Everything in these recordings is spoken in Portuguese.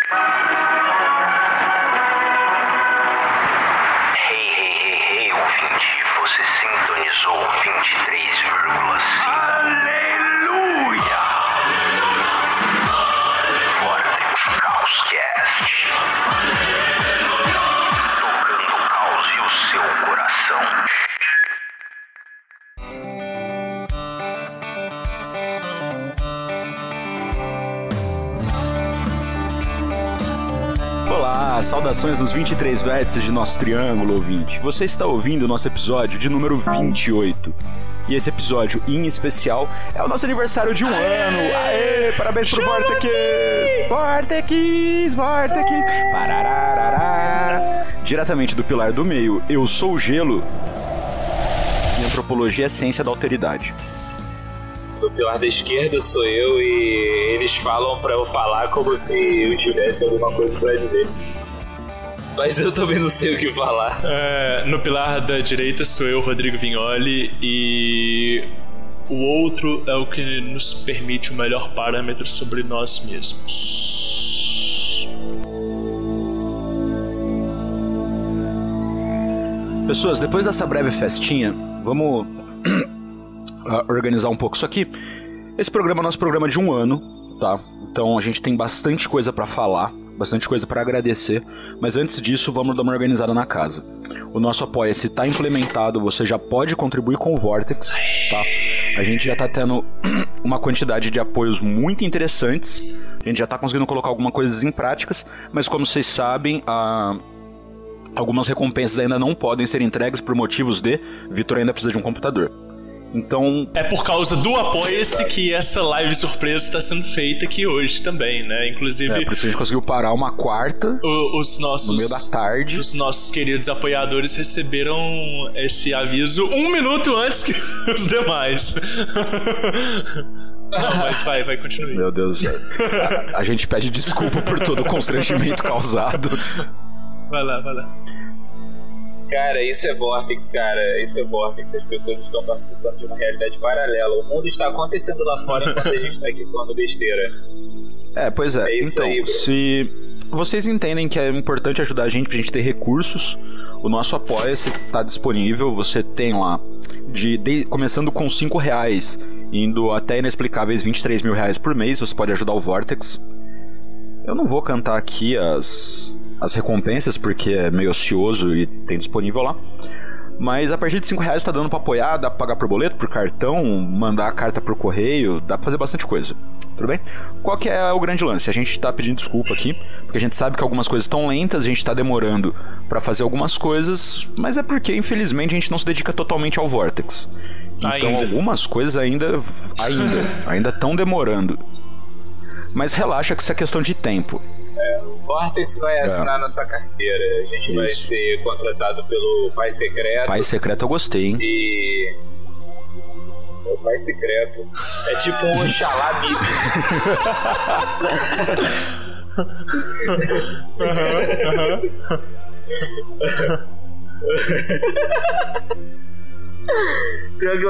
Hey, ouvinte, você sintonizou 23,5. Aleluia! Vortex Caoscast. Tocando o caos e o seu coração. Olá, saudações nos 23 vértices de nosso triângulo, ouvinte. Você está ouvindo o nosso episódio de número 28. E esse episódio, em especial, é o nosso aniversário de um ano. Aê, parabéns pro Vortex! Parararará. Diretamente do Pilar do Meio, eu sou o Gelo. E antropologia é ciência da alteridade. Do pilar da esquerda sou eu e eles falam pra eu falar como se eu tivesse alguma coisa pra dizer. Mas eu também não sei o que falar. No pilar da direita sou eu, Rodrigo Vignoli, e o outro é o que nos permite o melhor parâmetro sobre nós mesmos. Pessoas, depois dessa breve festinha, vamos organizar um pouco isso aqui. Esse programa é nosso programa de um ano, tá? Então a gente tem bastante coisa pra falar, bastante coisa pra agradecer, mas antes disso vamos dar uma organizada na casa. O nosso Apoia-se tá implementado, você já pode contribuir com o Vortex, tá? A gente já tá tendo uma quantidade de apoios muito interessantes, a gente já tá conseguindo colocar algumas coisas em práticas, mas como vocês sabem, algumas recompensas ainda não podem ser entregues por motivos de Vitor ainda precisa de um computador. Então... É por causa do Apoia-se que essa live surpresa está sendo feita aqui hoje também, né? Inclusive... por isso a gente conseguiu parar uma quarta no meio da tarde. Os nossos queridos apoiadores receberam esse aviso 1 minuto antes que os demais. Não, mas vai, continue. Meu Deus, a gente pede desculpa por todo o constrangimento causado. Vai lá. Cara, isso é Vortex, as pessoas estão participando de uma realidade paralela. O mundo está acontecendo lá fora enquanto a gente está aqui falando besteira. Pois é. É isso então, aí, bro. Se vocês entendem que é importante ajudar a gente pra gente ter recursos, o nosso Apoia-se tá disponível. Você tem lá, começando com R$5, indo até inexplicáveis R$23 mil por mês, você pode ajudar o Vortex. Eu não vou cantar aqui as recompensas, porque é meio ocioso e tem disponível lá. Mas a partir de R$5 tá dando pra apoiar, dá pra pagar por boleto, por cartão, mandar a carta por correio, dá pra fazer bastante coisa. Tudo bem? Qual que é o grande lance? A gente tá pedindo desculpa aqui, porque a gente sabe que algumas coisas estão lentas, a gente tá demorando pra fazer algumas coisas, mas é porque, infelizmente, a gente não se dedica totalmente ao Vortex. Então algumas coisas ainda estão demorando. Mas relaxa que isso é questão de tempo. O Vortex vai assinar nossa carteira. A gente vai ser contratado pelo Pai Secreto. Pai Secreto eu gostei, hein? E... O Pai Secreto é tipo um Oxalá Bibi.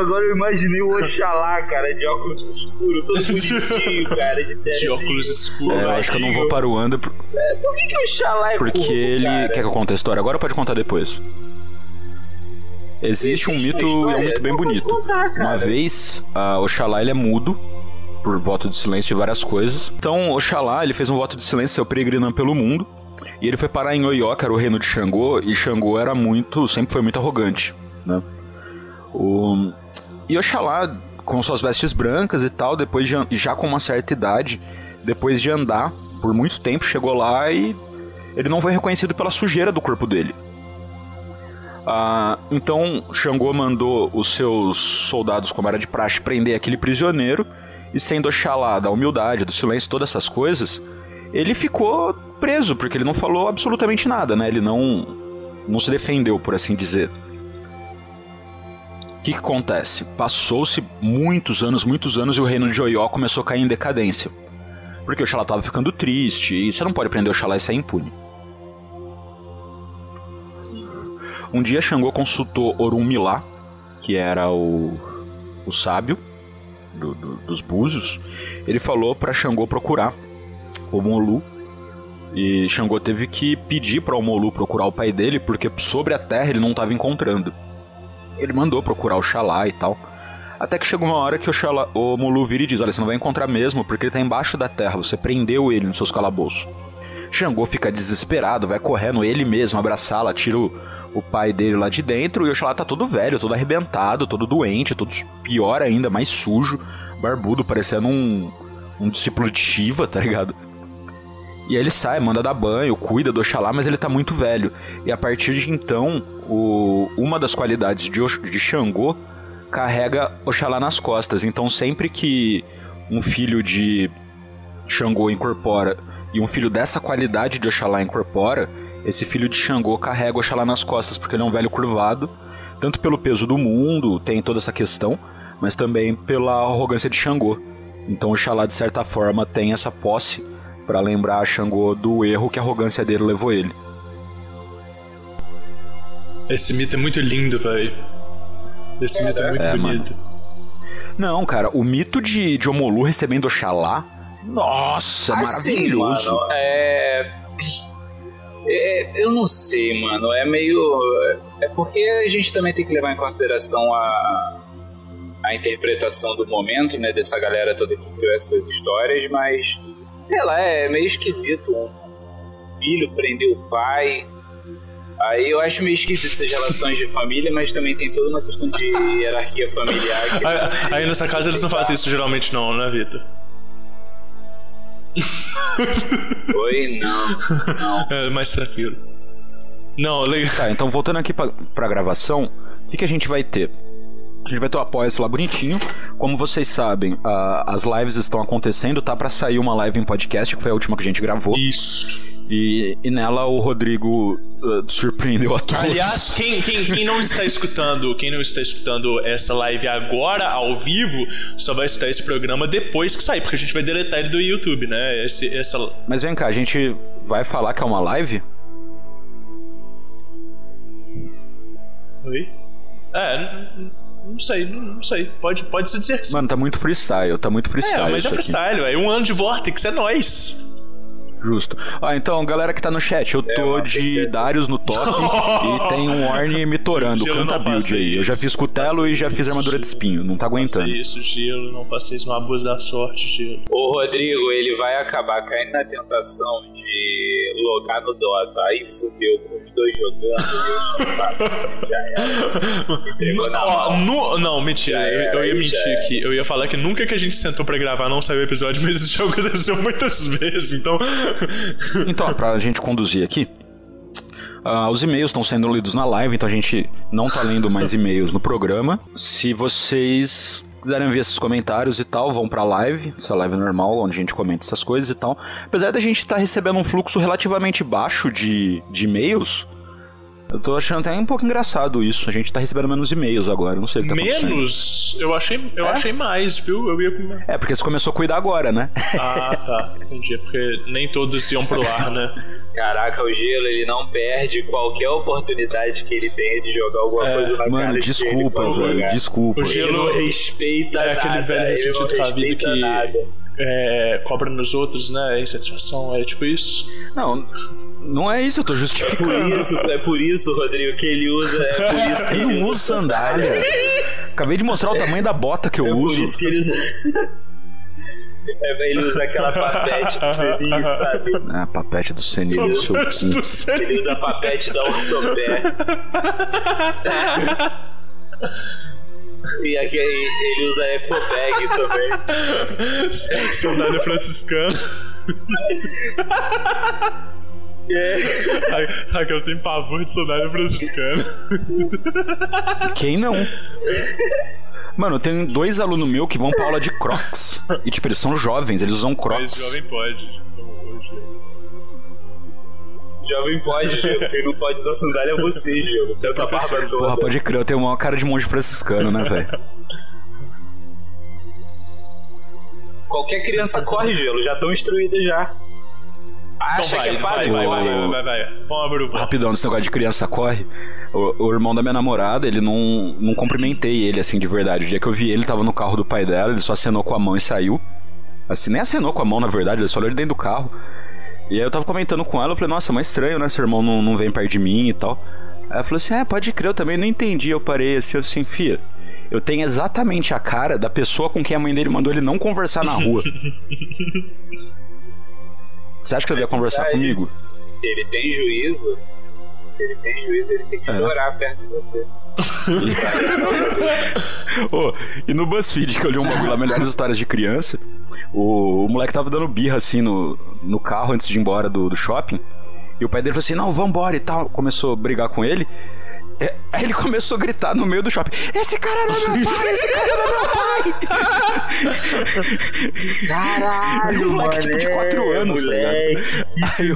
Agora eu imaginei o Oxalá, cara, de óculos escuros, todo bonitinho, cara, de óculos escuros. Eu acho que eu não vou para o Wanda. Por que o Oxalá é porque curvo, ele... cara? Quer que eu conte a história agora ou pode contar depois? Existe um mito, é um mito bem bonito. Uma vez, Oxalá ele é mudo, por voto de silêncio e várias coisas. Então, Oxalá, ele fez um voto de silêncio, seu peregrinando pelo mundo. E ele foi parar em Oió, que era o reino de Xangô, e Xangô sempre foi muito arrogante, né? E Oxalá, com suas vestes brancas e tal, já com uma certa idade, depois de andar por muito tempo, chegou lá e ele não foi reconhecido pela sujeira do corpo dele. Então Xangô mandou os seus soldados, como era de praxe, prender aquele prisioneiro, e sendo Oxalá da humildade, do silêncio, todas essas coisas, ele ficou preso, porque ele não falou absolutamente nada, né? Ele não se defendeu, por assim dizer. O que acontece? Passou-se muitos anos e o reino de Oió começou a cair em decadência. Porque Oxalá estava ficando triste, e você não pode prender Oxalá e sair impune. Um dia Xangô consultou Orunmilá, que era o sábio dos búzios. Ele falou para Xangô procurar o Molu E Xangô teve que pedir pra Omolu procurar o pai dele, porque sobre a terra ele não tava encontrando. Ele mandou procurar o Xalá e tal. Até que chegou uma hora que o Omolu vira e diz: olha, você não vai encontrar mesmo, porque ele tá embaixo da terra, você prendeu ele nos seus calabouços. Xangô fica desesperado, vai correndo ele mesmo, abraçá-la, tira o pai dele lá de dentro, e o Xalá tá todo velho, todo arrebentado, todo doente, todo pior ainda, mais sujo, barbudo, parecendo um discípulo de Shiva, tá ligado? E aí ele sai, manda dar banho, cuida do Oxalá, mas ele tá muito velho. E a partir de então, uma das qualidades de Xangô carrega Oxalá nas costas. Então sempre que um filho de Xangô incorpora e um filho dessa qualidade de Oxalá incorpora, esse filho de Xangô carrega Oxalá nas costas, porque ele é um velho curvado, tanto pelo peso do mundo, tem toda essa questão, mas também pela arrogância de Xangô. Então Oxalá, de certa forma, tem essa posse pra lembrar Xangô do erro que a arrogância dele levou ele. Esse mito é muito lindo, velho. Esse mito é muito bonito. Mano. Não, cara, o mito de Omolu recebendo Oxalá, nossa, maravilhoso. Mano, eu não sei, mano. É meio... É porque a gente também tem que levar em consideração a interpretação do momento, né? Dessa galera toda que criou essas histórias, mas... Sei lá, é meio esquisito. Um filho prender o pai. Aí eu acho meio esquisito essas relações de família, mas também tem toda uma questão de hierarquia familiar. Aí nessa casa eles não fazem isso geralmente não, né, Vitor? Oi? Não. É mais tranquilo. Não, legal. Tá, então voltando aqui pra gravação, o que a gente vai ter? A gente vai ter o Apoia-se lá bonitinho. Como vocês sabem, as lives estão acontecendo, tá pra sair uma live em podcast, que foi a última que a gente gravou. Isso. E nela o Rodrigo surpreendeu a todos. Aliás, quem não está escutando essa live agora, ao vivo, só vai escutar esse programa depois que sair, porque a gente vai deletar ele do YouTube, né? Mas vem cá, a gente vai falar que é uma live? Oi? Não sei. Pode se dizer que sim. Mano, tá muito freestyle. Mas é freestyle, é 1 ano de Vortex, é nóis. Justo. Então, galera que tá no chat, eu tô de Darius no top e tem um Orne me torando. Canta a build aí. Eu já fiz cutelo e já fiz armadura de espinho. Não tá aguentando. Não faça isso, Gelo. Não faça isso, um abuso da sorte, Gelo. O Rodrigo, ele vai acabar caindo na tentação de logar no Dota. Aí fudeu com os dois jogando. Já era. Entregou na mão. Não, mentira. Eu ia mentir aqui. Eu ia falar que nunca que a gente sentou pra gravar não saiu o episódio, mas esse jogo aconteceu muitas vezes, então... Então, pra gente conduzir aqui, os e-mails estão sendo lidos na live, então a gente não tá lendo mais e-mails no programa. Se vocês quiserem ver esses comentários e tal, vão pra live, essa live normal, onde a gente comenta essas coisas e tal. Apesar da gente estar recebendo um fluxo relativamente baixo de e-mails, eu tô achando até um pouco engraçado isso. A gente tá recebendo menos e-mails agora, não sei o que tá acontecendo. Menos? Eu achei mais, viu? Porque você começou a cuidar agora, né? Ah, tá. Entendi. Porque nem todos iam pro ar, né? Caraca, o Gelo, ele não perde qualquer oportunidade que ele tenha de jogar alguma coisa na cara. Mano, desculpa, velho. Desculpa. O Gelo não respeita nada. Aquele velho ressentido com a vida que cobra nos outros, né? Insatisfação, é tipo isso? Não é isso, eu tô justificando. É por isso, Rodrigo, que ele usa. É por isso que ele não usa sandália. Acabei de mostrar o tamanho da bota que eu uso. Por isso que ele usa. Ele usa aquela papete do Seninho, sabe? Papete do Seninho. Ele usa papete da ortopé. E aqui ele usa ecobag também. Sandália franciscana. Raquel tem pavor de sandália franciscana. Quem não? Mano, tem 2 alunos meus que vão pra aula de Crocs. E tipo, eles são jovens, eles usam Crocs. Mas jovem pode. Jovem pode, Gelo. Quem não pode usar sandália é você, Gelo. Você é essa barba toda. Porra, pode crer, eu tenho uma cara de monge franciscano, né, velho? Qualquer criança corre, Gelo. Já estão instruídas já. Acha então que é padre? Vai. Vamos abrir o Rapidão, nesse negócio de criança corre. O irmão da minha namorada, ele não cumprimentei ele assim de verdade. O dia que eu vi ele, tava no carro do pai dela, ele só acenou com a mão e saiu. Assim, nem acenou com a mão, na verdade, ele só olhou ele dentro do carro. E aí eu tava comentando com ela, eu falei, nossa, mas estranho, né? Seu irmão não vem perto de mim e tal. Aí ela falou assim, pode crer, eu também não entendi. Eu parei assim, fia, eu tenho exatamente a cara da pessoa com quem a mãe dele mandou ele não conversar na rua. Você acha que ele ia conversar comigo? Se ele tem juízo, ele tem que chorar perto de você. E no BuzzFeed, que eu li um bagulho lá, melhores histórias de criança, o moleque tava dando birra assim no carro antes de ir embora do shopping. E o pai dele falou assim, não, vambora e tal. Começou a brigar com ele. Aí ele começou a gritar no meio do shopping, esse cara não é meu pai, esse cara não é meu pai. Caralho, um moleque tipo de 4 anos, moleque, aí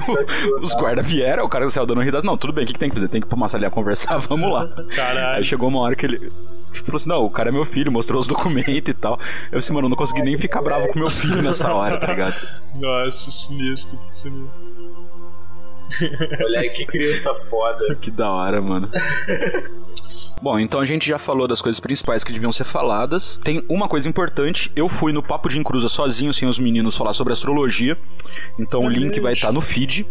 os guardas vieram, o cara saiu dando risadas. Não, tudo bem, o que tem que fazer? Tem que ir pra Massalia conversar, vamos lá. Caralho. Aí chegou uma hora que ele falou assim, não, o cara é meu filho, mostrou os documentos e tal. Eu disse, mano, eu não consegui nem ficar bravo com meu filho nessa hora, tá ligado? Nossa, sinistro. Moleque, que criança foda. Que da hora, mano. Bom, então a gente já falou das coisas principais que deviam ser faladas. Tem uma coisa importante, eu fui no Papo de Encruza sozinho, sem os meninos, falar sobre astrologia. Então o link vai estar no feed.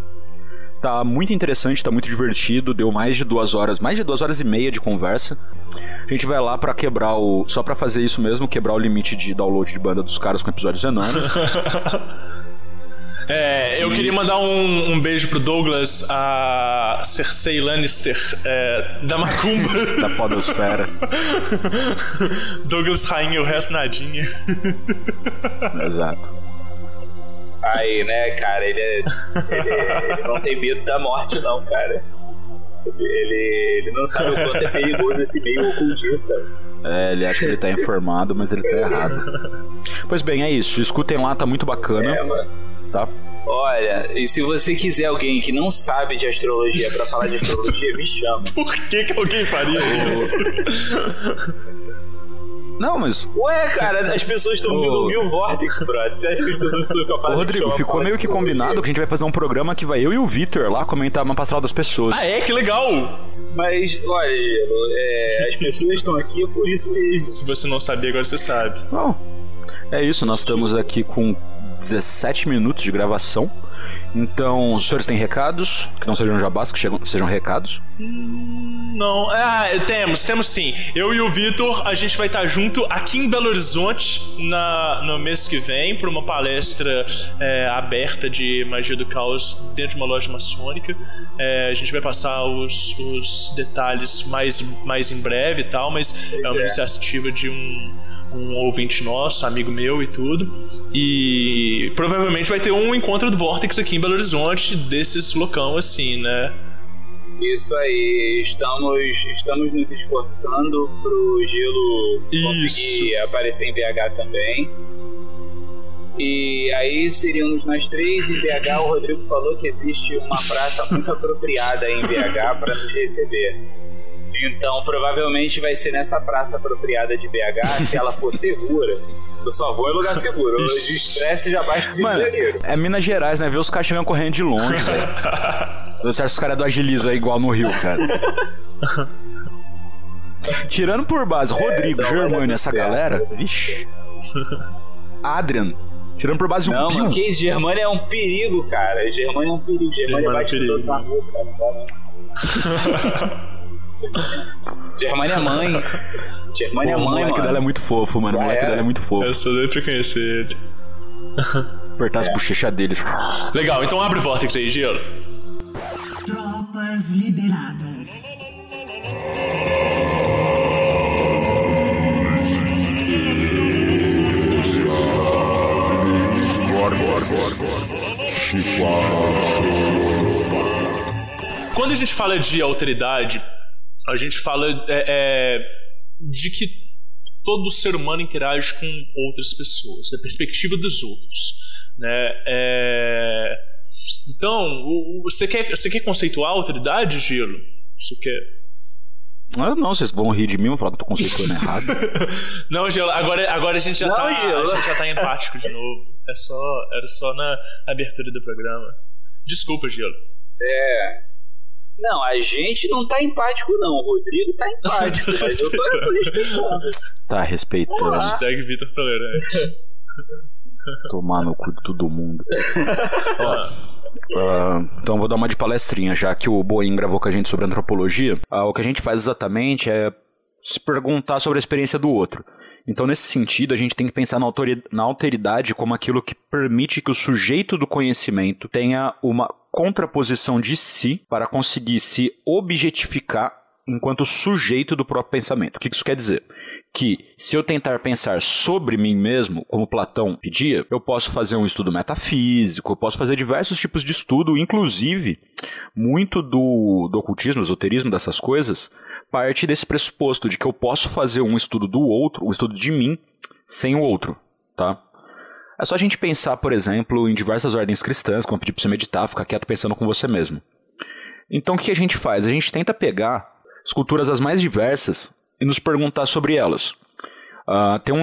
Tá muito interessante, tá muito divertido. Deu mais de 2 horas e meia de conversa. A gente vai lá pra quebrar só pra fazer isso mesmo, quebrar o limite de download de banda dos caras com episódios enormes. Eu queria mandar um beijo pro Douglas, a Cersei Lannister da Macumba. Da podosfera. Douglas Rainha, o resto nadinha. Exato. Aí, né, cara, ele não tem medo da morte, não, cara. Ele não sabe o quanto é perigoso esse meio ocultista. Ele acha que ele tá informado, mas ele tá errado. Pois bem, é isso. Escutem lá, tá muito bacana. Mano. Tá? Olha, e se você quiser alguém que não sabe de astrologia pra falar de astrologia, me chama. Por que alguém faria isso? Não, mas... Ué, cara, as pessoas estão vindo ouvir o Vortex, brother. Você acha que as pessoas são capazes de Rodrigo, ficou meio que combinado que a gente vai fazer um programa que vai eu e o Vitor lá comentar uma pastoral das pessoas. Que legal! Mas, olha, Gelo, as pessoas estão aqui por isso mesmo. Se você não sabia, agora você sabe. Bom, é isso, nós estamos aqui com 17 minutos de gravação. Então, os senhores têm recados? Que não sejam jabás, que sejam recados? Não, temos sim. Eu e o Vitor, a gente vai estar junto aqui em Belo Horizonte no mês que vem para uma palestra aberta de magia do caos dentro de uma loja maçônica. A gente vai passar os detalhes mais em breve e tal, mas é uma iniciativa de um ouvinte nosso, amigo meu e tudo. E provavelmente vai ter um encontro do Vortex aqui em Belo Horizonte, desses loucão assim, né? Isso aí, estamos nos esforçando pro Gelo conseguir aparecer em BH também. E aí seríamos nós 3 em BH. O Rodrigo falou que existe uma praça muito apropriada em BH para nos receber. Então provavelmente vai ser nessa praça apropriada de BH, se ela for segura. Eu só vou em lugar seguro. O estresse já basta de Rio de Janeiro. É Minas Gerais, né? Ver os caras chegando correndo de longe, velho. Você acha que os caras do Agilizo é igual no Rio, cara? Tirando por base Rodrigo, Germano, essa galera, vixi. Adrian, tirando por base não, mano, que isso? Germano é um perigo, cara. Germano é um perigo. Germano bate os outros na rua, cara. Não dá, não. Germano é mãe. Germano é mãe, mano. O moleque dela é muito fofo, mano. O moleque dela é muito fofo. Eu sou doido pra conhecer ele. Apertar as bochechas deles. Legal, então abre o Vortex aí, Gelo. Tropas liberadas. Quando a gente fala de alteridade, a gente fala de que todo ser humano interage com outras pessoas, da perspectiva dos outros, né? Então, você quer conceituar a alteridade, Gelo? Você quer? Não, vocês vão rir de mim, vão falar que eu tô conceituando errado. Não, Gelo, agora a gente já a gente já tá empático de novo. Era só na abertura do programa. Desculpa, Gelo. Não, a gente não tá empático, não. O Rodrigo tá empático, mas eu tô respeitando. Tá respeitando. Hashtag Vitor Tolerante. Tomar no cu de todo mundo. Então vou dar uma de palestrinha, já que o Boeing gravou com a gente sobre antropologia. O que a gente faz exatamente é se perguntar sobre a experiência do outro. Então, nesse sentido, a gente tem que pensar na alteridade como aquilo que permite que o sujeito do conhecimento tenha uma contraposição de si para conseguir se objetificar enquanto sujeito do próprio pensamento. O que isso quer dizer? Que se eu tentar pensar sobre mim mesmo, como Platão pedia, eu posso fazer um estudo metafísico, eu posso fazer diversos tipos de estudo, inclusive muito do ocultismo, do esoterismo, dessas coisas, parte desse pressuposto de que eu posso fazer um estudo do outro, um estudo de mim, sem o outro, tá? É só a gente pensar, por exemplo, em diversas ordens cristãs, como pedir pra você meditar, ficar quieto pensando com você mesmo. Então o que a gente faz? A gente tenta pegar as culturas as mais diversas e nos perguntar sobre elas. Tem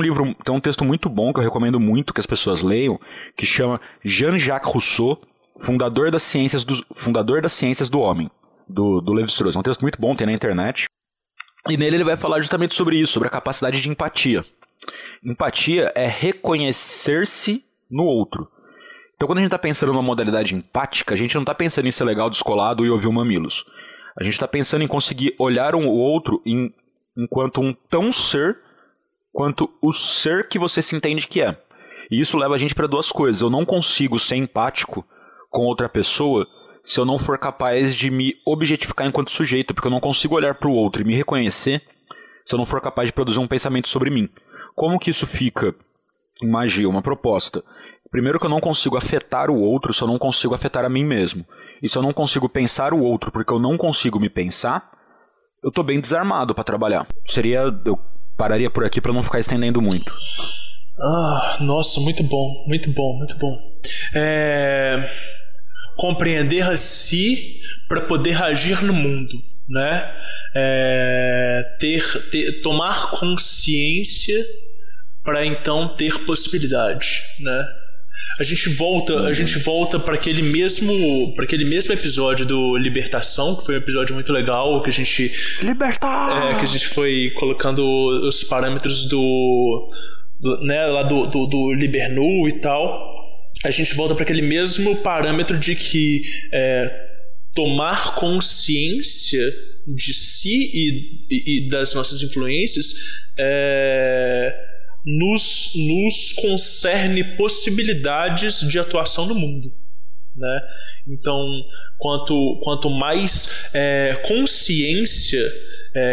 um texto muito bom que eu recomendo muito que as pessoas leiam, que chama Jean-Jacques Rousseau, fundador das ciências do homem, do Lévi-Strauss. É um texto muito bom, tem na internet. E nele ele vai falar justamente sobre isso, sobre a capacidade de empatia. Empatia é reconhecer-se no outro. Então quando a gente está pensando numa modalidade empática, a gente não está pensando em ser legal, descolado e ouvir o Mamilos. A gente está pensando em conseguir olhar o outro enquanto um tão ser quanto o ser que você se entende que é. E isso leva a gente para duas coisas. Eu não consigo ser empático com outra pessoa se eu não for capaz de me objetificar enquanto sujeito, porque eu não consigo olhar para o outro e me reconhecer se eu não for capaz de produzir um pensamento sobre mim. Como que isso fica em magia? Uma proposta. Primeiro que eu não consigo afetar o outro se eu não consigo afetar a mim mesmo. E se eu não consigo pensar o outro porque eu não consigo me pensar, eu tô bem desarmado para trabalhar. Eu pararia por aqui para não ficar estendendo muito. Nossa, muito bom, muito bom, muito bom. Compreender a si para poder agir no mundo, né? Tomar consciência para então ter possibilidade, né? A gente volta para aquele mesmo episódio do Libertação, que foi um episódio muito legal, que a gente Libertar! Que a gente foi colocando os parâmetros do Libernu e tal. A gente volta para aquele mesmo parâmetro de que tomar consciência de si e das nossas influências nos concerne possibilidades de atuação no mundo, né? Então, quanto mais consciência,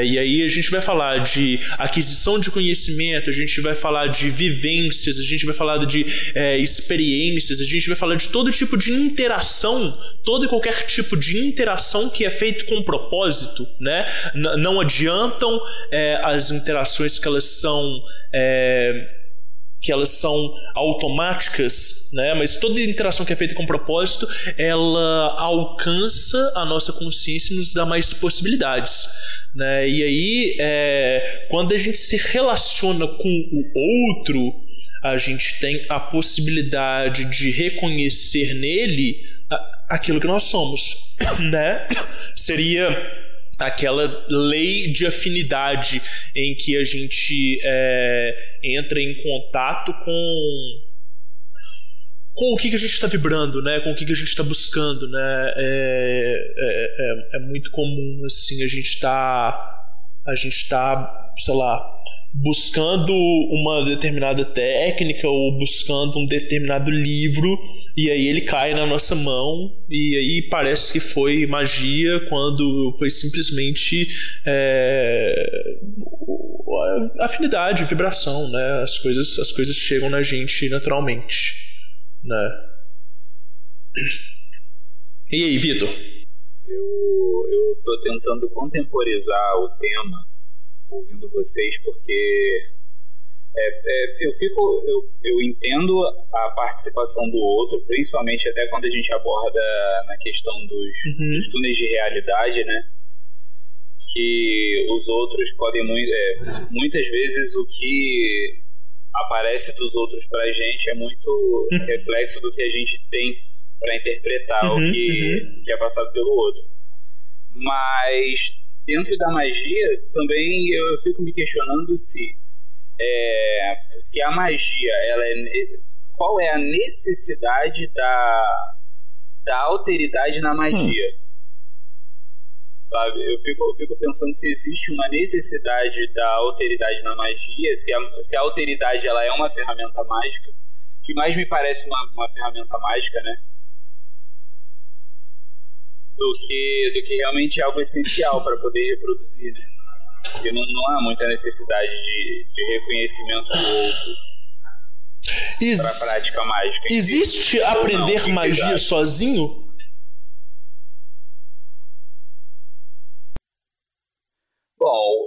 e aí a gente vai falar de aquisição de conhecimento, a gente vai falar de vivências, a gente vai falar de experiências, a gente vai falar de todo tipo de interação, todo e qualquer tipo de interação que é feito com propósito, né? Não adiantam as interações que elas são automáticas, né? Mas toda interação que é feita com propósito, ela alcança a nossa consciência e nos dá mais possibilidades, né? E aí, quando a gente se relaciona com o outro, a gente tem a possibilidade de reconhecer nele aquilo que nós somos, né? Seria aquela lei de afinidade em que a gente entra em contato com o que a gente está vibrando, né? Com o que a gente está buscando, né? É muito comum assim, a gente tá, sei lá, buscando uma determinada técnica ou buscando um determinado livro, e aí ele cai na nossa mão e aí parece que foi magia, quando foi simplesmente afinidade, vibração, né? As coisas chegam na gente naturalmente, né? E aí, Vitor? Eu tô tentando contemporizar o tema ouvindo vocês, porque eu entendo a participação do outro, principalmente até quando a gente aborda na questão dos túneis de realidade, né? Que os outros podem muitas vezes o que aparece dos outros pra gente é muito reflexo do que a gente tem para interpretar o que é passado pelo outro. Mas dentro da magia também eu fico me questionando se a magia, qual é a necessidade da alteridade na magia. Sabe? Eu fico pensando se existe uma necessidade da alteridade na magia, se a alteridade ela é uma ferramenta mágica, que mais me parece uma ferramenta mágica, né? Do que realmente algo essencial para poder reproduzir, né? Porque não há muita necessidade de reconhecimento do outro para a prática mágica. Existe aprender magia sozinho? Bom,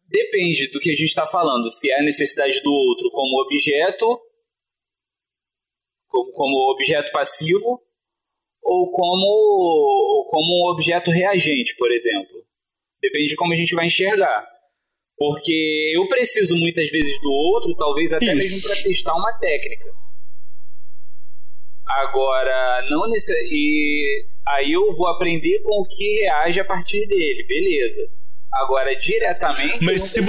depende do que a gente está falando. Se é a necessidade do outro como objeto, como objeto passivo, ou como um objeto reagente, por exemplo. Depende de como a gente vai enxergar. Porque eu preciso muitas vezes do outro, talvez até mesmo para testar uma técnica. Agora, não e aí eu vou aprender com o que reage a partir dele, beleza. Agora, diretamente... Mas se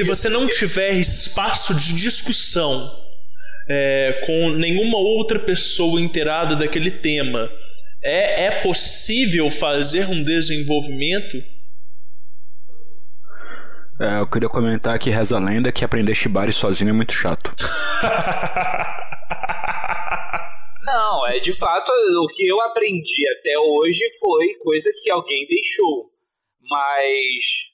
você não tiver espaço de discussão com nenhuma outra pessoa inteirada daquele tema, é possível fazer um desenvolvimento? Eu queria comentar que reza a lenda que aprender Shibari sozinho é muito chato. Não, de fato, o que eu aprendi até hoje foi coisa que alguém deixou. Mas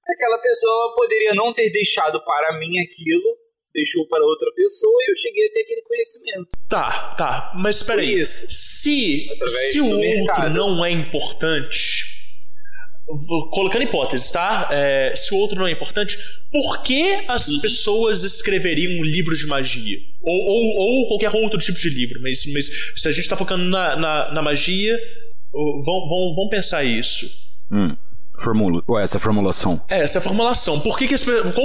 aquela pessoa poderia não ter deixado para mim aquilo, deixou para outra pessoa e eu cheguei a ter aquele conhecimento. Tá, mas espera aí. Se o outro não é importante, colocando hipóteses, tá? Se o outro não é importante, por que as pessoas escreveriam um livro de magia? Ou qualquer outro tipo de livro, mas se a gente tá focando na magia, vamos pensar isso. Essa é a formulação. Essa é a formulação. Qual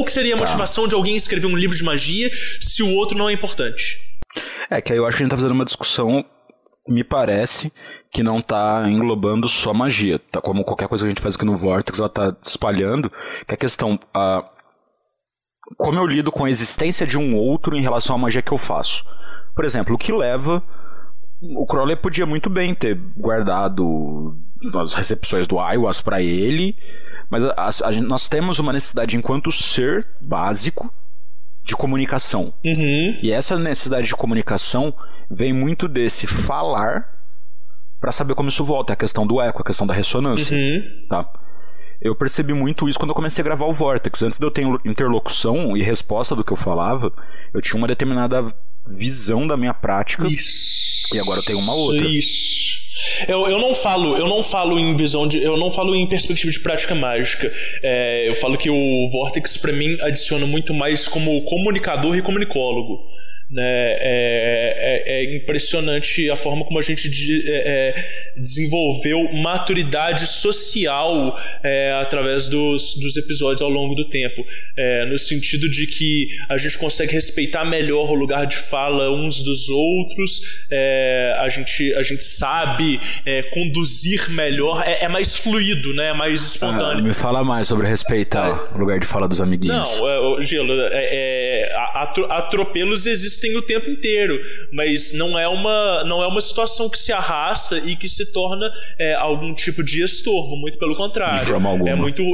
que seria a motivação de alguém escrever um livro de magia se o outro não é importante? Que aí eu acho que a gente tá fazendo uma discussão, me parece, que não tá englobando só magia. Tá, como qualquer coisa que a gente faz aqui no Vortex, ela tá espalhando, que a questão... como eu lido com a existência de um outro em relação à magia que eu faço. Por exemplo, o que leva... O Crowley podia muito bem ter guardado as recepções do Aiwass para ele, mas nós temos uma necessidade enquanto ser básico de comunicação. E essa necessidade de comunicação vem muito desse falar para saber como isso volta. É a questão do eco, a questão da ressonância. Tá? Eu percebi muito isso quando eu comecei a gravar o Vortex. Antes de eu ter interlocução e resposta do que eu falava, eu tinha uma determinada visão da minha prática. E agora eu tenho uma outra. Eu não falo em visão de... Eu não falo em perspectiva de prática mágica. Eu falo que o Vortex, pra mim, adiciona muito mais como comunicador e comunicólogo. Né? É impressionante a forma como a gente desenvolveu maturidade social através dos episódios ao longo do tempo, no sentido de que a gente consegue respeitar melhor o lugar de fala uns dos outros, a gente sabe conduzir melhor, é mais fluido, né? É mais espontâneo. Me fala mais sobre respeitar o lugar de fala dos amiguinhos. Não, Gelo, atropelos existem o tempo inteiro, mas não é uma situação que se arrasta e que se torna algum tipo de estorvo, muito pelo contrário.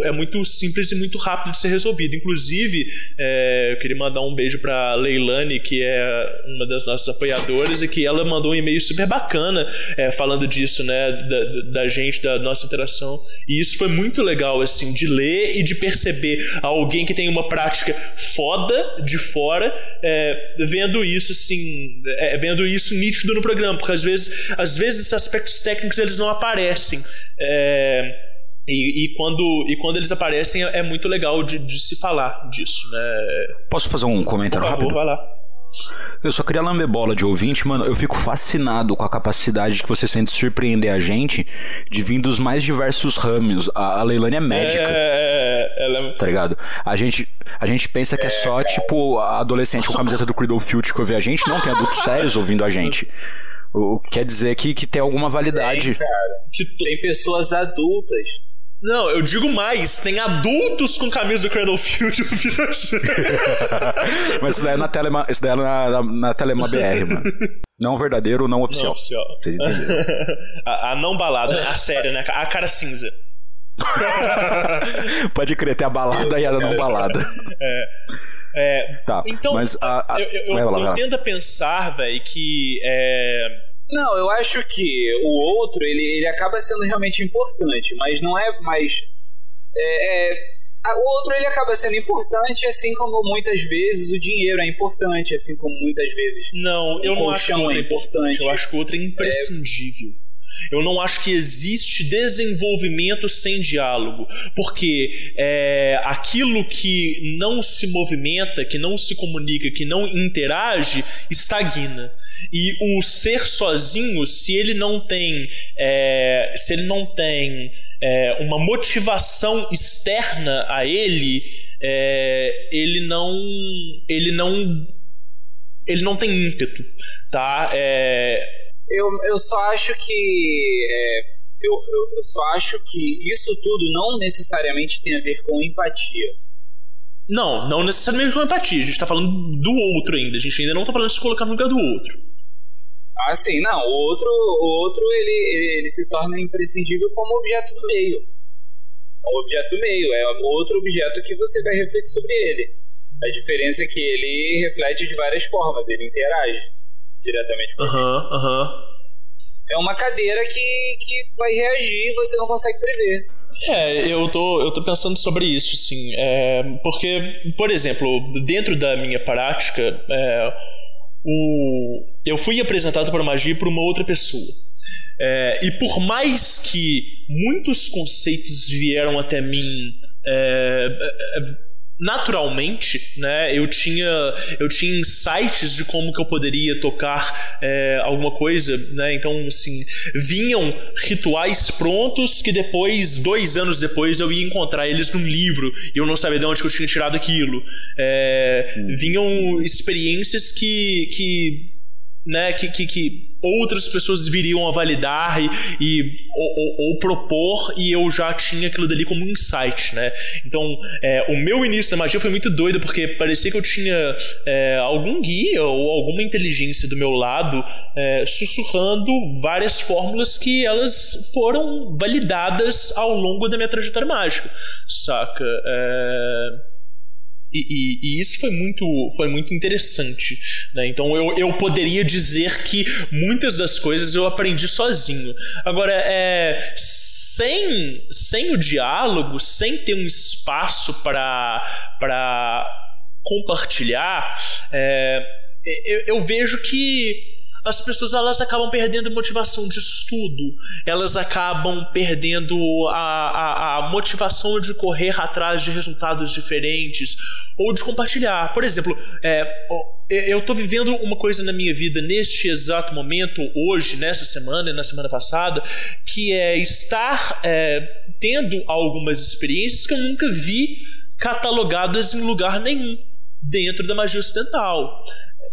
É muito simples e muito rápido de ser resolvido. Inclusive, eu queria mandar um beijo pra Leilani, que é uma das nossas apoiadoras, e que ela mandou um e-mail super bacana falando disso, né, da gente, da nossa interação, e isso foi muito legal, assim, de ler e de perceber alguém que tem uma prática foda de fora, vendo isso, assim, vendo isso nítido no programa, porque às vezes esses aspectos técnicos eles não aparecem, e quando eles aparecem é muito legal de se falar disso, né? Posso fazer um comentário rápido? Vai lá. Eu só queria lamber bola de ouvinte, mano. Eu fico fascinado com a capacidade que você sente de surpreender a gente de vir dos mais diversos ramos. A Leilani é médica. Ela... Tá ligado? A gente pensa que é só, tipo, a adolescente com camiseta do Cradle of Filth que ouve a gente. Não, tem adultos sérios ouvindo a gente. O que quer dizer que tem alguma validade. Tem, cara. Tem pessoas adultas Não, eu digo mais, tem adultos com camisa do Cradlefield viajando. Mas isso daí é na Telema, isso daí é na Telema BR, mano. Não verdadeiro, não oficial. Não oficial. Vocês entenderam? A não balada, a séria, né? A cara cinza. Pode crer, ter a balada e a não balada. Tá, então, mas eu tento pensar, velho, que Não, eu acho que o outro, ele acaba sendo realmente importante, mas não é mais... o outro, ele acaba sendo importante, assim como muitas vezes o dinheiro é importante, assim como muitas vezes não, eu não acho que o outro é importante. Eu acho que o outro é imprescindível. Eu não acho que existe desenvolvimento sem diálogo, porque aquilo que não se movimenta, que não se comunica, que não interage, estagna. E o ser sozinho, se ele não tem uma motivação externa a ele, ele não tem ímpeto, tá? Eu só acho que eu só acho que isso tudo não necessariamente tem a ver com empatia. Não necessariamente com empatia. A gente tá falando do outro ainda. A gente ainda não tá falando de se colocar no lugar do outro. Ah, sim, não. O outro ele se torna imprescindível como objeto do meio. É um objeto do meio, é outro objeto que você vai refletir sobre ele. A diferença é que ele reflete de várias formas, ele interage diretamente com ele. É uma cadeira que vai reagir e você não consegue prever. Eu tô pensando sobre isso, sim. Porque, por exemplo, dentro da minha prática, eu fui apresentado para magia por uma outra pessoa. E por mais que muitos conceitos vieram até mim naturalmente, né, eu tinha insights de como que eu poderia tocar alguma coisa, né, então assim, vinham rituais prontos que depois, 2 anos depois, eu ia encontrar eles num livro e eu não sabia de onde que eu tinha tirado aquilo. Vinham experiências que outras pessoas viriam a validar ou propor, e eu já tinha aquilo dali como um insight, né? Então, o meu início da magia foi muito doido, porque parecia que eu tinha algum guia ou alguma inteligência do meu lado sussurrando várias fórmulas que elas foram validadas ao longo da minha trajetória mágica, saca? E isso foi muito interessante, né? Então eu poderia dizer que muitas das coisas eu aprendi sozinho. Agora, sem o diálogo, sem ter um espaço para compartilhar, eu vejo que as pessoas, elas acabam perdendo motivação de estudo, elas acabam perdendo a motivação de correr atrás de resultados diferentes ou de compartilhar. Por exemplo, eu estou vivendo uma coisa na minha vida neste exato momento, hoje, nessa semana e na semana passada, que é estar tendo algumas experiências que eu nunca vi catalogadas em lugar nenhum dentro da magia ocidental.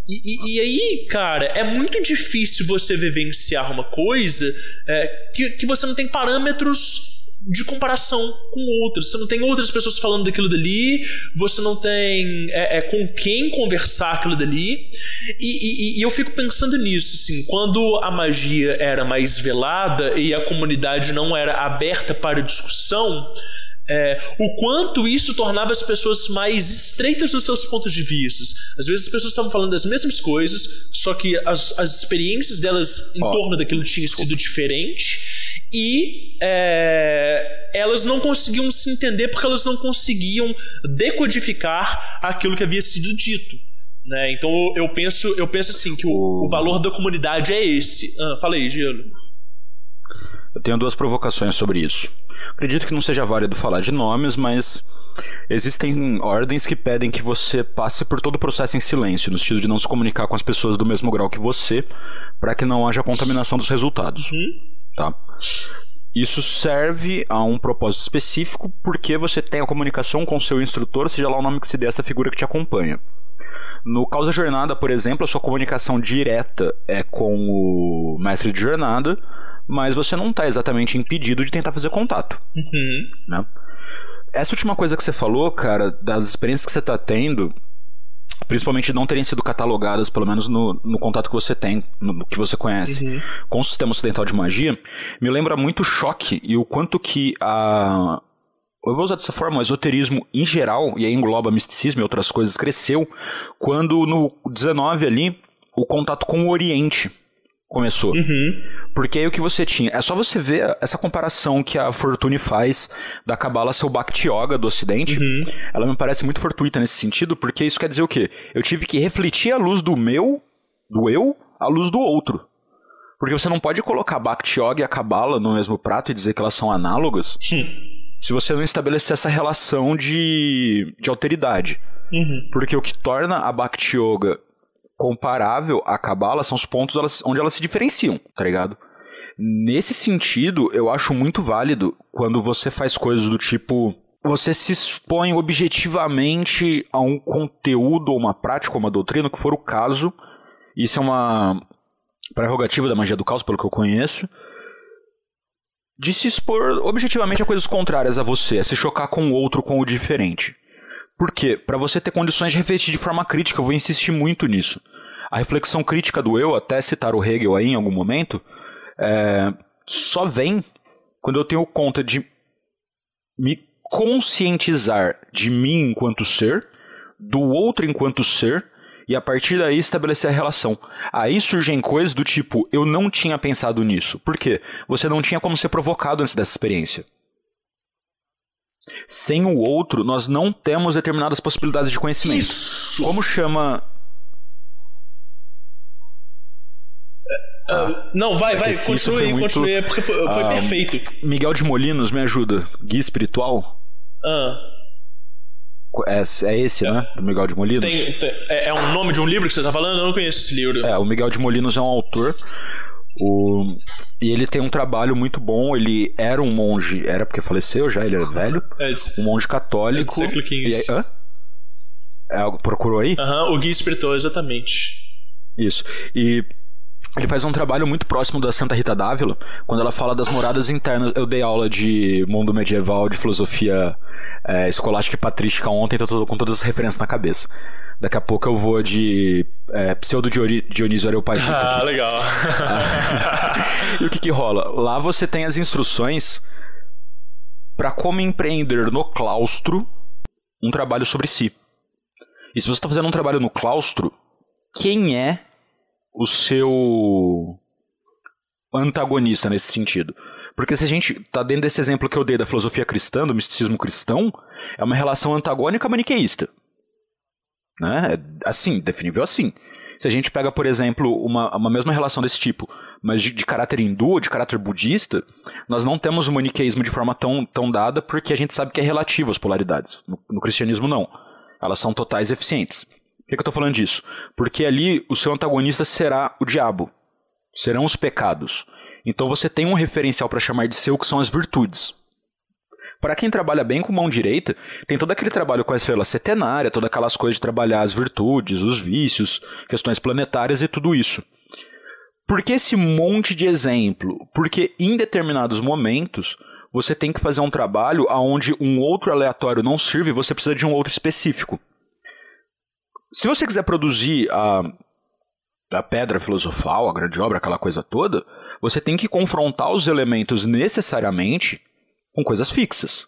E aí, cara, é muito difícil você vivenciar uma coisa que você não tem parâmetros de comparação com outras. Você não tem outras pessoas falando daquilo dali, você não tem com quem conversar aquilo dali. E eu fico pensando nisso, assim, quando a magia era mais velada e a comunidade não era aberta para discussão, o quanto isso tornava as pessoas mais estreitas nos seus pontos de vista. Às vezes as pessoas estavam falando das mesmas coisas, só que as experiências delas em torno daquilo tinham sido diferentes, e elas não conseguiam se entender porque elas não conseguiam decodificar aquilo que havia sido dito, né? Então eu penso assim, que o valor da comunidade é esse. Fala aí, Gelo. Eu tenho 2 provocações sobre isso. Acredito que não seja válido falar de nomes, mas existem ordens que pedem que você passe por todo o processo em silêncio, no sentido de não se comunicar com as pessoas do mesmo grau que você, para que não haja contaminação dos resultados. Tá? Isso serve a um propósito específico, porque você tem a comunicação com o seu instrutor, seja lá o nome que se dê essa figura que te acompanha. No Caos da Jornada, por exemplo, a sua comunicação direta é com o mestre de jornada, mas você não tá exatamente impedido de tentar fazer contato. Né? Essa última coisa que você falou, cara, das experiências que você tá tendo, principalmente não terem sido catalogadas, pelo menos no contato que você tem, no que você conhece, com o sistema ocidental de magia, me lembra muito o choque e o quanto que eu vou usar dessa forma, o esoterismo em geral, e aí engloba misticismo e outras coisas, cresceu quando no 19 ali, o contato com o Oriente começou. Porque aí o que você tinha, é só você ver essa comparação que a Fortuny faz da Cabala ser o Bhakti Yoga do Ocidente, ela me parece muito fortuita nesse sentido, porque isso quer dizer o quê? Eu tive que refletir a luz do eu, à luz do outro. Porque você não pode colocar Bhakti Yoga e a Cabala no mesmo prato e dizer que elas são análogas, se você não estabelecer essa relação de alteridade. Porque o que torna a Bhakti Yoga comparável à Cabala são os pontos onde elas se diferenciam, tá ligado? Nesse sentido, eu acho muito válido quando você faz coisas do tipo, você se expõe objetivamente a um conteúdo ou uma prática ou uma doutrina, que for o caso. Isso é uma prerrogativa da magia do caos, pelo que eu conheço, de se expor objetivamente a coisas contrárias a você, a se chocar com o outro, com o diferente. Por quê? Para você ter condições de refletir de forma crítica, eu vou insistir muito nisso. A reflexão crítica do eu, até citar o Hegel aí em algum momento, só vem quando eu tenho conta de me conscientizar de mim enquanto ser, do outro enquanto ser, e a partir daí estabelecer a relação. Aí surgem coisas do tipo, eu não tinha pensado nisso. Por quê? Você não tinha como ser provocado antes dessa experiência. Sem o outro, nós não temos determinadas possibilidades de conhecimento. Isso. Como chama... Não, vai, continue, porque foi perfeito. Miguel de Molinos, me ajuda. Guia espiritual? É esse, né? Do Miguel de Molinos. É um nome de um livro que você tá falando? Eu não conheço esse livro. O Miguel de Molinos é um autor. E ele tem um trabalho muito bom. Ele era um monge, era porque faleceu já, ele era velho. Um monge católico. Procurou aí? O guia espiritual, exatamente. Isso. E ele faz um trabalho muito próximo da Santa Rita d'Ávila, quando ela fala das moradas internas. Eu dei aula de mundo medieval, de filosofia escolástica e patrística ontem, então tô com todas as referências na cabeça. Daqui a pouco eu vou de pseudo-Dionísio Areopagita. Legal. E o que rola? Lá você tem as instruções para como empreender no claustro um trabalho sobre si. E se você está fazendo um trabalho no claustro, quem é o seu antagonista nesse sentido? Porque se a gente tá dentro desse exemplo que eu dei da filosofia cristã, do misticismo cristão, é uma relação antagônica maniqueísta, né? Assim, definível assim. Se a gente pega, por exemplo, uma mesma relação desse tipo, mas de caráter hindu ou de caráter budista, nós não temos o maniqueísmo de forma tão dada, porque a gente sabe que é relativo às polaridades. No cristianismo não. Elas são totais e eficientes. Por que eu tô falando disso? Porque ali o seu antagonista será o diabo. Serão os pecados. Então você tem um referencial para chamar de seu, que são as virtudes. Para quem trabalha bem com mão direita, tem todo aquele trabalho com a estrela setenária, todas aquelas coisas de trabalhar as virtudes, os vícios, questões planetárias e tudo isso. Por que esse monte de exemplo? Porque em determinados momentos você tem que fazer um trabalho onde um outro aleatório não serve e você precisa de um outro específico. Se você quiser produzir a pedra filosofal, a grande obra, aquela coisa toda, você tem que confrontar os elementos necessariamente com coisas fixas,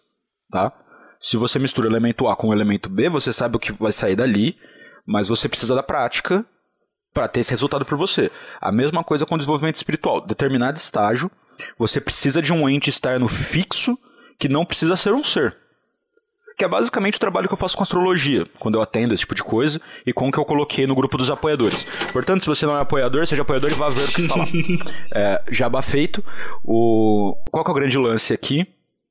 tá? Se você mistura o elemento A com o elemento B, você sabe o que vai sair dali, mas você precisa da prática para ter esse resultado por você. A mesma coisa com o desenvolvimento espiritual. Determinado estágio, você precisa de um ente externo fixo que não precisa ser um ser. Que é basicamente o trabalho que eu faço com astrologia, quando eu atendo esse tipo de coisa, e com o que eu coloquei no grupo dos apoiadores. Portanto, se você não é apoiador, seja apoiador e vá ver o que está lá. Jabá feito. Qual que é o grande lance aqui?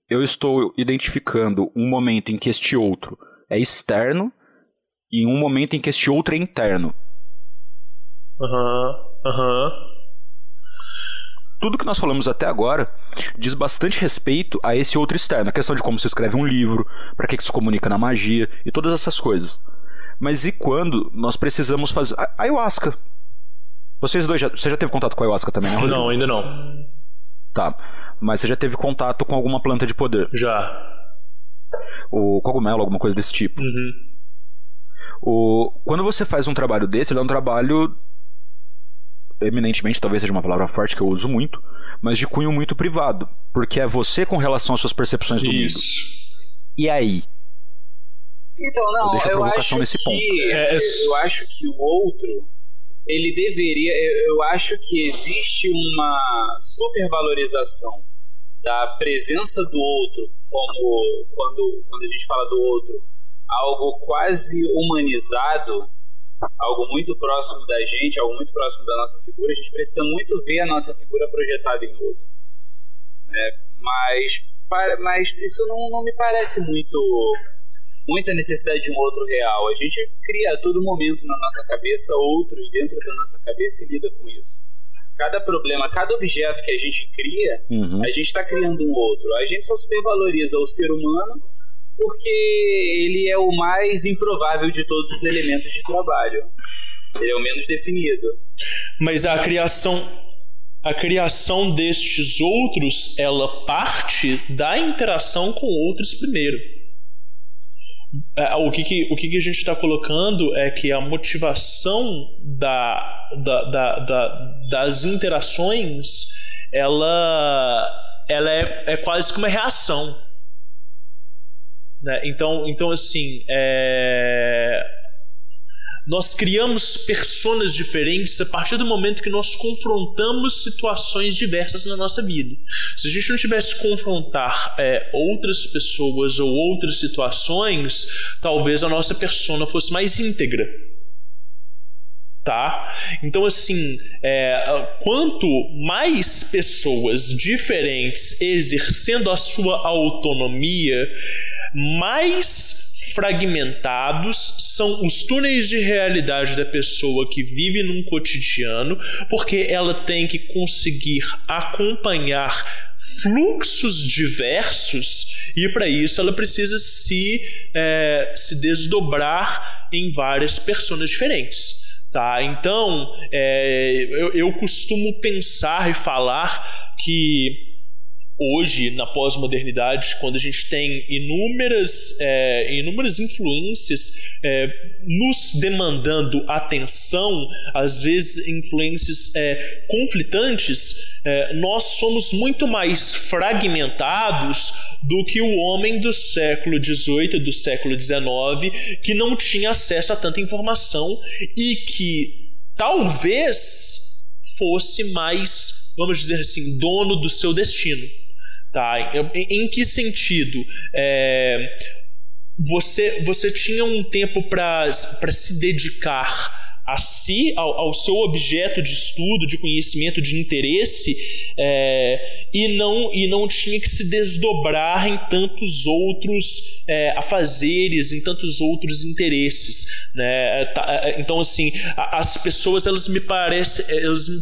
Eu estou identificando um momento em que este outro é externo e um momento em que este outro é interno. Tudo que nós falamos até agora diz bastante respeito a esse outro externo. A questão de como se escreve um livro, para que se comunica na magia e todas essas coisas. Mas e quando nós precisamos fazer... Ayahuasca. Vocês dois, você já teve contato com a ayahuasca também, né, Rodrigo? Não, ainda não. Tá. Mas você já teve contato com alguma planta de poder? Já. O cogumelo, alguma coisa desse tipo? Quando você faz um trabalho desse, ele é um trabalho eminentemente, talvez seja uma palavra forte que eu uso muito, mas de cunho muito privado, porque é você com relação às suas percepções do mundo. E aí? Então, não, eu acho nesse ponto. Eu acho que o outro, ele deveria, eu acho que existe uma supervalorização da presença do outro, como quando a gente fala do outro, algo quase humanizado, algo muito próximo da gente, algo muito próximo da nossa figura. A gente precisa muito ver a nossa figura projetada em outro, né? Mas isso não me parece muita necessidade de um outro real. A gente cria a todo momento na nossa cabeça outros dentro da nossa cabeça e lida com isso. Cada problema, cada objeto que a gente cria, a gente está criando um outro. A gente só supervaloriza o ser humano porque ele é o mais improvável de todos os elementos de trabalho. Ele é o menos definido. Mas a criação destes outros, ela parte da interação com outros primeiro. O que a gente está colocando é que a motivação das interações ela é quase que uma reação, né? Então assim, nós criamos personas diferentes a partir do momento que nós confrontamos situações diversas na nossa vida. Se a gente não tivesse que confrontar outras pessoas ou outras situações, talvez a nossa persona fosse mais íntegra. Tá? Então assim, quanto mais pessoas diferentes exercendo a sua autonomia, mais fragmentados são os túneis de realidade da pessoa que vive num cotidiano, porque ela tem que conseguir acompanhar fluxos diversos, e para isso ela precisa se desdobrar em várias personas diferentes. Tá? Então, eu costumo pensar e falar que hoje, na pós-modernidade, quando a gente tem inúmeras influências nos demandando atenção, às vezes influências conflitantes, nós somos muito mais fragmentados do que o homem do século XVIII, do século XIX, que não tinha acesso a tanta informação e que talvez fosse mais, vamos dizer assim, dono do seu destino. Tá? Em que sentido? Você tinha um tempo para se dedicar a si, ao seu objeto de estudo, de conhecimento, de interesse, e não tinha que se desdobrar em tantos outros afazeres, em tantos outros interesses, né? Então assim, as pessoas elas me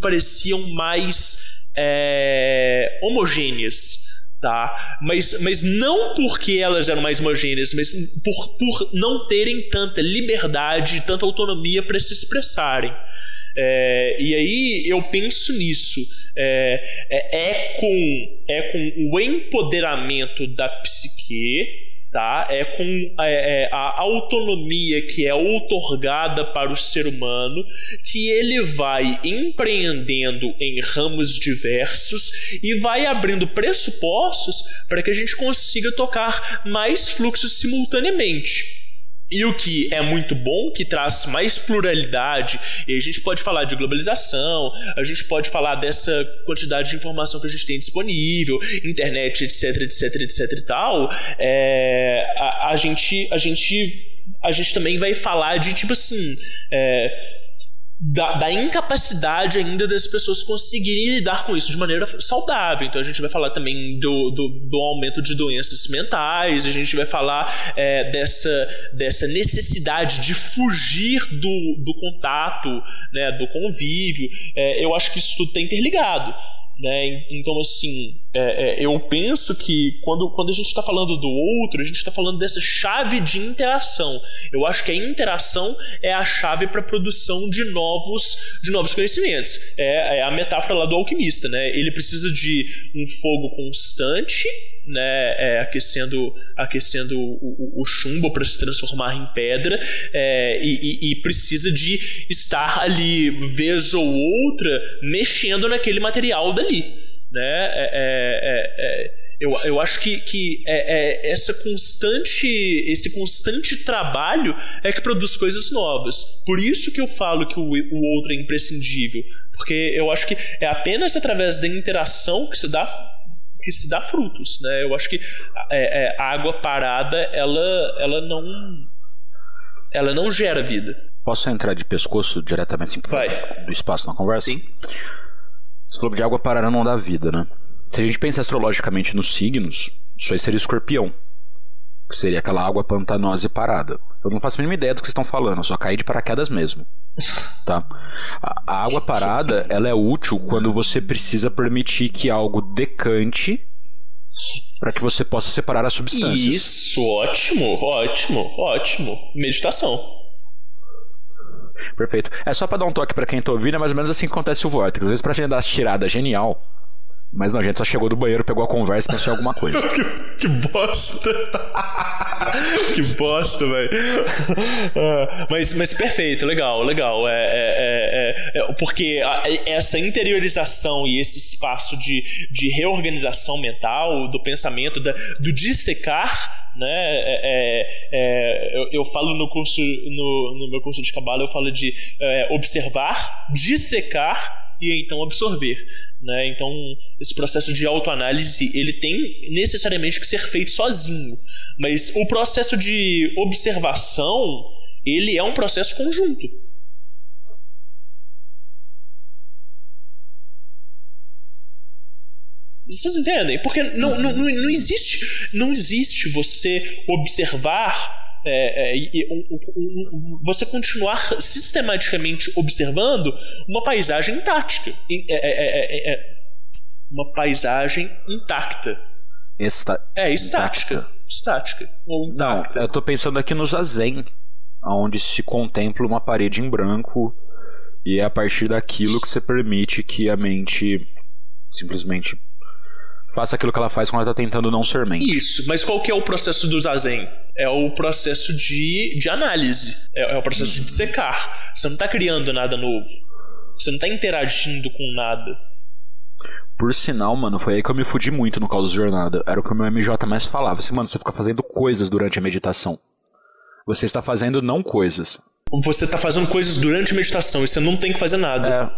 pareciam mais homogêneas. Tá? Mas não porque elas eram mais homogêneas, mas por não terem tanta liberdade e tanta autonomia para se expressarem. E aí eu penso nisso. Com o empoderamento da psique, tá? Com a autonomia que é outorgada para o ser humano, que ele vai empreendendo em ramos diversos e vai abrindo pressupostos para que a gente consiga tocar mais fluxos simultaneamente. E o que é muito bom, que traz mais pluralidade, e a gente pode falar de globalização, a gente pode falar dessa quantidade de informação que a gente tem disponível, internet, etc e tal, a gente também vai falar de, tipo assim, da incapacidade ainda das pessoas conseguirem lidar com isso de maneira saudável. Então a gente vai falar também do aumento de doenças mentais, a gente vai falar dessa necessidade de fugir do contato, né, do convívio. Eu acho que isso tudo está interligado, né? Então assim, eu penso que quando a gente está falando do outro, a gente está falando dessa chave de interação. Eu acho que a interação é a chave para a produção de novos conhecimentos. É a metáfora lá do alquimista, né? Ele precisa de um fogo constante, né? Aquecendo o chumbo para se transformar em pedra, e precisa de estar ali, vez ou outra, mexendo naquele material dali, né? Eu acho que esse constante trabalho é que produz coisas novas. Por isso que eu falo que o outro é imprescindível, porque eu acho que é apenas através da interação que se dá frutos, né? Eu acho que a água parada ela não gera vida. Posso entrar de pescoço diretamente assim, do espaço na conversa? Sim. Você falou que de água parada não dá vida, né? Se a gente pensa astrologicamente nos signos, isso aí seria escorpião, que seria aquela água pantanosa e parada. Eu não faço a mínima ideia do que vocês estão falando, eu só caí de paraquedas mesmo. Tá? A água parada, ela é útil quando você precisa permitir que algo decante para que você possa separar as substâncias. Isso, ótimo. Meditação. Perfeito. É só pra dar um toque pra quem tá ouvindo, é mais ou menos assim que acontece o Vortex. Às vezes pra gente dar as tiradas genial, mas não, a gente só chegou do banheiro, pegou a conversa e pensou em alguma coisa. que bosta. Que bosta, velho. Mas perfeito, legal. Porque essa interiorização e esse espaço de reorganização mental, do pensamento, do dissecar, né? Eu falo no meu curso de Cabala, eu falo de observar, dissecar e então absorver, né? Então esse processo de autoanálise ele tem necessariamente que ser feito sozinho, mas o processo de observação ele é um processo conjunto. Vocês entendem? Porque não existe você observar, você continuar sistematicamente observando uma paisagem intacta. Uma paisagem intacta. Estática. Ou intacta. Não, eu tô pensando aqui no Zazen, onde se contempla uma parede em branco e é a partir daquilo que você permite que a mente simplesmente faça aquilo que ela faz quando ela está tentando não ser mente. Isso, mas qual que é o processo do Zazen? É o processo de análise. É o processo de dissecar. Você não está criando nada novo. Você não está interagindo com nada. Por sinal, mano, foi aí que eu me fudi muito no Caos Jornada. Era o que o meu MJ mais falava. Assim, mano, você fica fazendo coisas durante a meditação. Você está fazendo não coisas. Você está fazendo coisas durante a meditação e você não tem que fazer nada.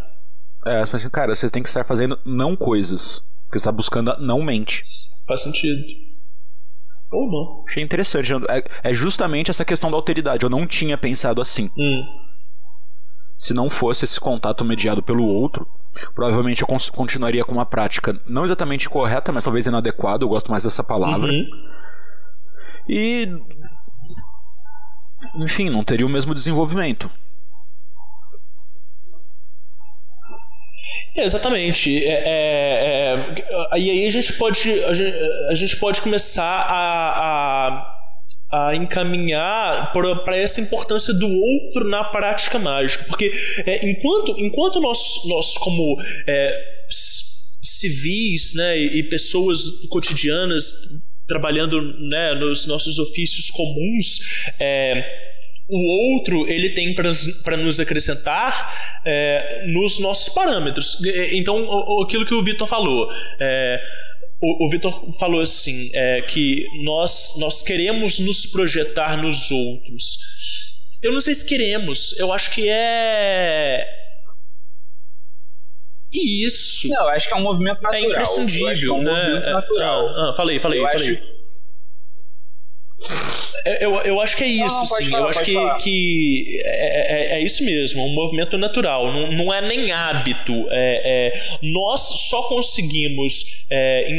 Assim, cara, você tem que estar fazendo não coisas. Porque você está buscando a não mente. Faz sentido. Ou não. Achei interessante. É justamente essa questão da alteridade. Eu não tinha pensado assim. Se não fosse esse contato mediado pelo outro, provavelmente eu continuaria com uma prática não exatamente correta, mas talvez inadequada. Eu gosto mais dessa palavra. E... enfim, não teria o mesmo desenvolvimento. Exatamente. E aí a gente pode começar a encaminhar para essa importância do outro na prática mágica, porque enquanto nós como civis, né, e pessoas cotidianas trabalhando, né, nos nossos ofícios comuns, o outro ele tem para nos acrescentar nos nossos parâmetros. Então, aquilo que o Vitor falou, o Vitor falou assim, que nós queremos nos projetar nos outros. Eu não sei se queremos, eu acho que isso. Não, eu acho que é um movimento natural. É imprescindível. Eu acho que é um movimento natural. Falei. Eu acho que é isso, sim. Eu acho que é isso mesmo, um movimento natural. Não é nem hábito. Nós só conseguimos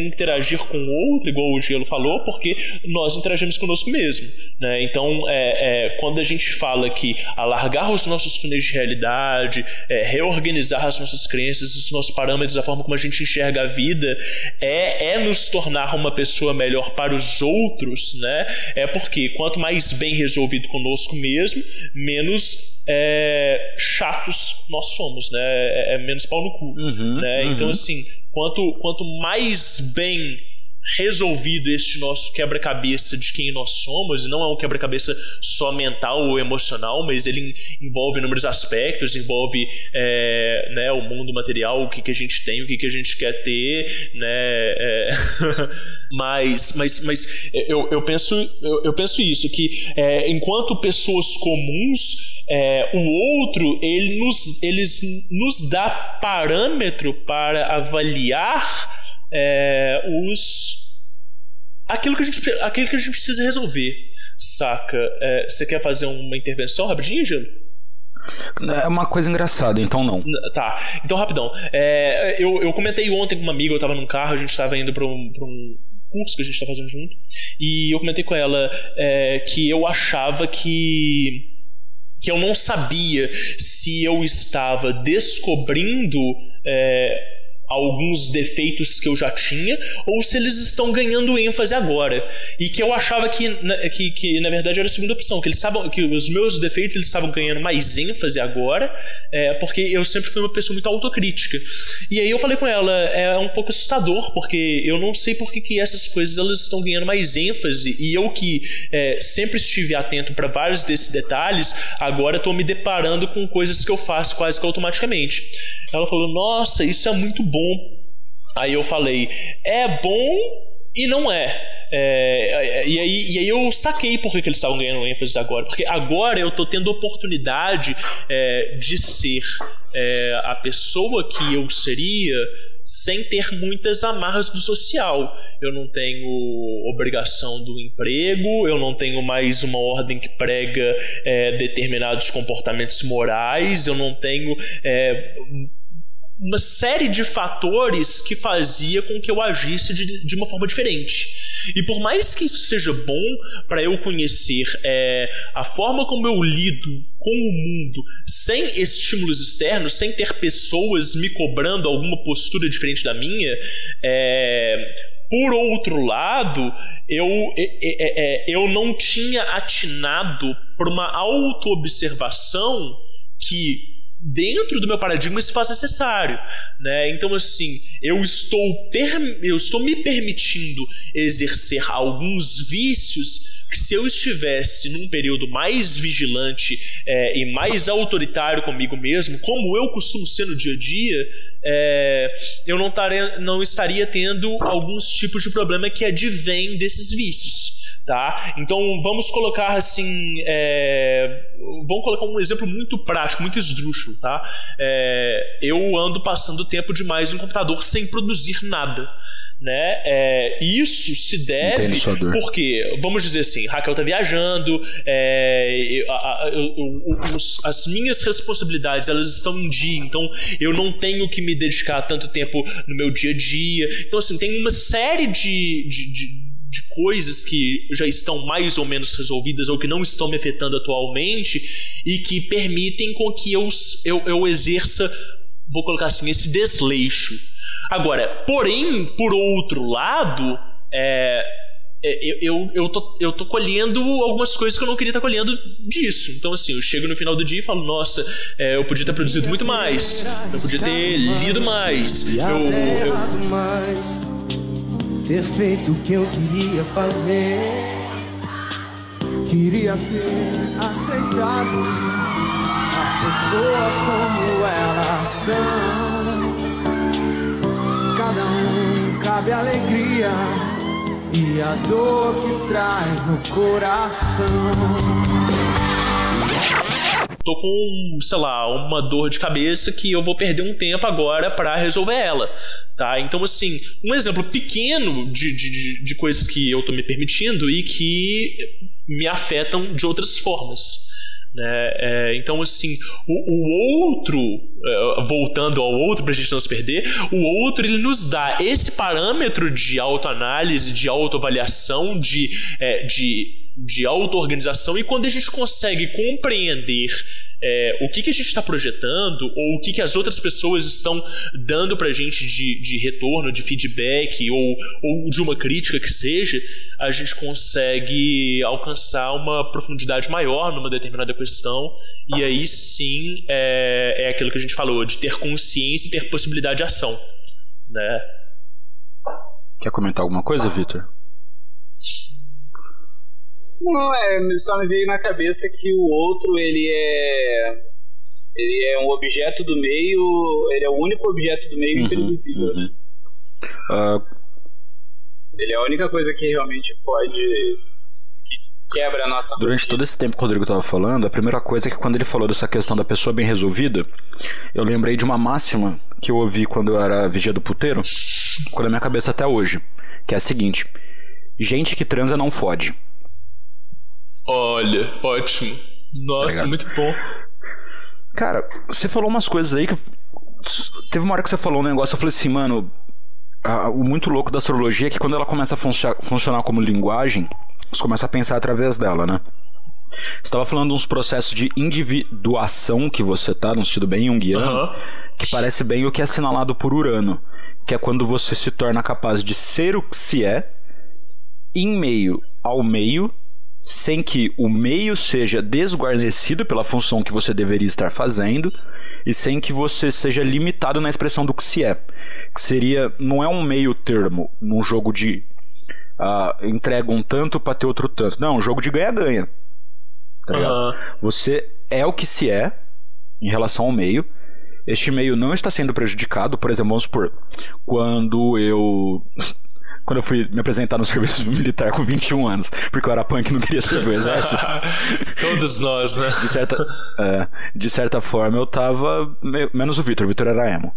interagir com o outro, igual o Gelo falou, porque nós interagimos conosco mesmo, né? Então, quando a gente fala que alargar os nossos túneis de realidade, reorganizar as nossas crenças, os nossos parâmetros, a forma como a gente enxerga a vida, nos tornar uma pessoa melhor para os outros, né? Porque quanto mais bem resolvido conosco mesmo, menos chatos nós somos, né? Menos pau no cu, né? Então, assim, quanto mais bem resolvido este nosso quebra-cabeça de quem nós somos, e não é um quebra-cabeça só mental ou emocional, mas ele envolve inúmeros aspectos, envolve o mundo material, o que a gente tem, o que a gente quer ter, né? mas eu penso isso, que enquanto pessoas comuns, o outro ele nos dá parâmetro para avaliar aquilo que a gente precisa resolver, saca? Você quer fazer uma intervenção rapidinho, Gelo? É uma coisa engraçada, então não. Tá, então rapidão. Eu comentei ontem com uma amiga, eu tava num carro, a gente tava indo pra um curso que a gente tá fazendo junto, e eu comentei com ela que eu achava que eu não sabia se eu estava descobrindo alguns defeitos que eu já tinha, ou se eles estão ganhando ênfase agora. E que eu achava que na verdade era a segunda opção, que os meus defeitos eles estavam ganhando mais ênfase agora, porque eu sempre fui uma pessoa muito autocrítica. E aí eu falei com ela, é um pouco assustador, porque eu não sei por que essas coisas elas estão ganhando mais ênfase, e eu que sempre estive atento para vários desses detalhes, agora estou me deparando com coisas que eu faço quase que automaticamente. Ela falou, nossa, isso é muito bom. Aí eu falei, é bom e não é. E aí eu saquei por que eles estavam ganhando ênfase agora. Porque agora eu tô tendo oportunidade de ser a pessoa que eu seria sem ter muitas amarras do social. Eu não tenho obrigação do emprego, eu não tenho mais uma ordem que prega determinados comportamentos morais, eu não tenho uma série de fatores que fazia com que eu agisse de uma forma diferente. E por mais que isso seja bom para eu conhecer a forma como eu lido com o mundo sem estímulos externos, sem ter pessoas me cobrando alguma postura diferente da minha, por outro lado, eu não tinha atinado por uma auto-observação que dentro do meu paradigma isso faz necessário, né? Então, assim, eu estou me permitindo exercer alguns vícios que, se eu estivesse num período mais vigilante e mais autoritário comigo mesmo, como eu costumo ser no dia a dia, eu não estaria tendo alguns tipos de problema que advêm desses vícios. Tá? Então vamos colocar assim, vamos colocar um exemplo muito prático, muito esdrúxulo, tá? Eu ando passando tempo demais no computador sem produzir nada, né? Isso se deve porque, vamos dizer assim, Raquel tá viajando, as minhas responsabilidades elas estão em dia, então eu não tenho que me dedicar tanto tempo no meu dia a dia. Então, assim, tem uma série de coisas que já estão mais ou menos resolvidas ou que não estão me afetando atualmente e que permitem com que eu exerça, vou colocar assim, esse desleixo. Agora, porém, por outro lado, eu tô colhendo algumas coisas que eu não queria estar colhendo disso. Então, assim, eu chego no final do dia e falo, nossa, eu podia ter produzido muito mais, eu podia ter lido mais, ter feito o que eu queria fazer, queria ter aceitado as pessoas como elas são. Cada um cabe a alegria e a dor que traz no coração. tô com, sei lá, uma dor de cabeça que eu vou perder um tempo agora pra resolver ela, tá? Então, assim, um exemplo pequeno de coisas que eu tô me permitindo e que me afetam de outras formas, né? Então, assim, o outro, voltando ao outro pra gente não se perder, o outro, ele nos dá esse parâmetro de autoanálise, de autoavaliação, de auto-organização, e quando a gente consegue compreender o que a gente está projetando, ou o que as outras pessoas estão dando pra gente de retorno, de feedback, ou de uma crítica que seja, a gente consegue alcançar uma profundidade maior numa determinada questão, e aí sim é aquilo que a gente falou, de ter consciência e ter possibilidade de ação, né? Quer comentar alguma coisa, Vitor? Não, só me veio na cabeça que o outro, ele é um objeto do meio, ele é o único objeto do meio imprevisível, né? Ele é a única coisa que realmente que quebra a nossa... Durante todo esse tempo que o Rodrigo estava falando, a primeira coisa é que quando ele falou dessa questão da pessoa bem resolvida, eu lembrei de uma máxima que eu ouvi quando eu era vigia do puteiro, ficou na minha cabeça até hoje, que é a seguinte: gente que transa não fode. Olha, ótimo. Nossa, tá, muito bom. Cara, você falou umas coisas aí que... Teve uma hora que você falou um negócio, eu falei assim, mano, o muito louco da astrologia é que quando ela começa a funcionar como linguagem, você começa a pensar através dela, né? Você estava falando de uns processos de individuação que você tá, num sentido bem junguiano, que parece bem o que é assinalado por Urano, que é quando você se torna capaz de ser o que se é, em meio ao meio, sem que o meio seja desguarnecido pela função que você deveria estar fazendo e sem que você seja limitado na expressão do que se é. Que seria, não é um meio termo num jogo de entrega um tanto para ter outro tanto. Não, é um jogo de ganha-ganha. Tá ligado? Você é o que se é em relação ao meio. Este meio não está sendo prejudicado. Por exemplo, vamos supor, quando eu fui me apresentar no serviço militar com 21 anos, porque eu era punk e não queria servir o exército. Todos nós, né? De certa forma eu tava... Menos o Vitor era emo.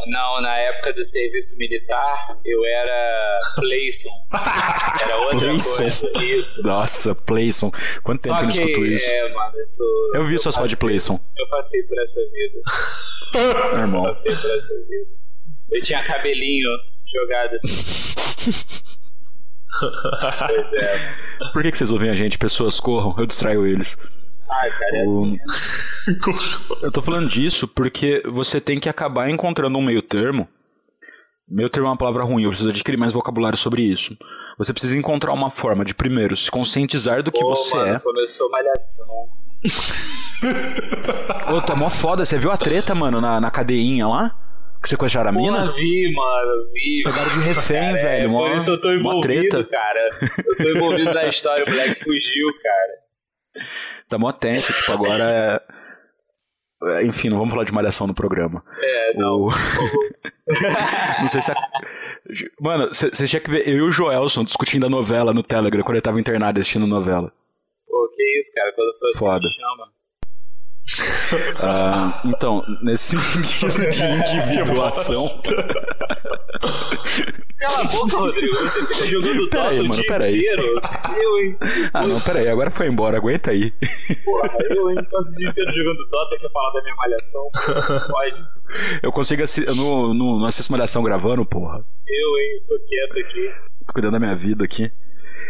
Não, na época do serviço militar eu era Playson. Era outra coisa. Isso. Nossa, Playson. Quanto tempo que eu não escuto isso? Mano, eu vi suas fotos de Playson. Eu passei por essa vida. Irmão. Eu passei por essa vida. Eu tinha cabelinho jogado assim. Pois é. Por que vocês ouvem a gente? Pessoas, corram, eu distraio eles. Ai, cara, é assim. Eu tô falando disso porque você tem que acabar encontrando um meio termo. Meio termo é uma palavra ruim, eu preciso adquirir mais vocabulário sobre isso. Você precisa encontrar uma forma de, primeiro, se conscientizar do que você é. Começou malhação. Ô, tá mó foda, você viu a treta, mano, na cadeinha lá? Que sequestraram a mina? Mano, vi. Pegaram de refém, cara, velho. Por isso eu tô envolvido, cara. Eu tô envolvido na história, o moleque fugiu, cara. Tá mó tenso, tipo, agora enfim, não vamos falar de malhação no programa. Não. Não sei se Mano, você tinha que ver eu e o Joelson discutindo a novela no Telegram quando ele tava internado assistindo novela. Pô, que isso, cara, quando for assim, foda. Me chama. Então, nesse sentido de individuação. Cala a boca, Rodrigo. Você fica jogando Dota o dia inteiro. Eu, hein? Não, peraí, agora foi embora, aguenta aí. Porra, eu, hein? Passo o dia inteiro jogando Dota, quer falar da minha malhação? Pode. Eu consigo assistir. Eu não assisto malhação gravando, porra. Eu, hein? Tô quieto aqui. Tô cuidando da minha vida aqui.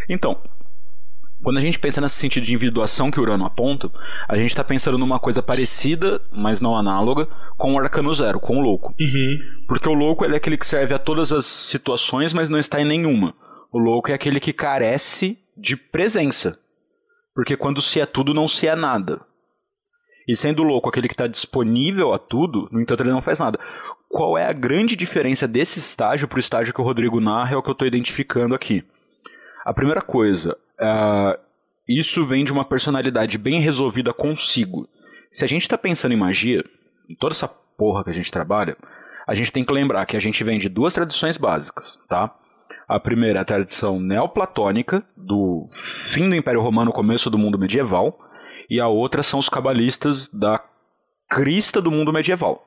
Então, quando a gente pensa nesse sentido de individuação que o Urano aponta, a gente está pensando numa coisa parecida, mas não análoga, com o Arcano Zero, com o Louco. Porque o Louco ele é aquele que serve a todas as situações, mas não está em nenhuma. O Louco é aquele que carece de presença. Porque quando se é tudo, não se é nada. E sendo o Louco aquele que está disponível a tudo, no entanto ele não faz nada. Qual é a grande diferença desse estágio para o estágio que o Rodrigo narra, é o que eu estou identificando aqui. A primeira coisa... isso vem de uma personalidade bem resolvida consigo. Se a gente está pensando em magia, em toda essa porra que a gente trabalha, a gente tem que lembrar que a gente vem de duas tradições básicas, tá? A primeira é a tradição neoplatônica, do fim do Império Romano, começo do mundo medieval, e a outra são os cabalistas da crista do mundo medieval.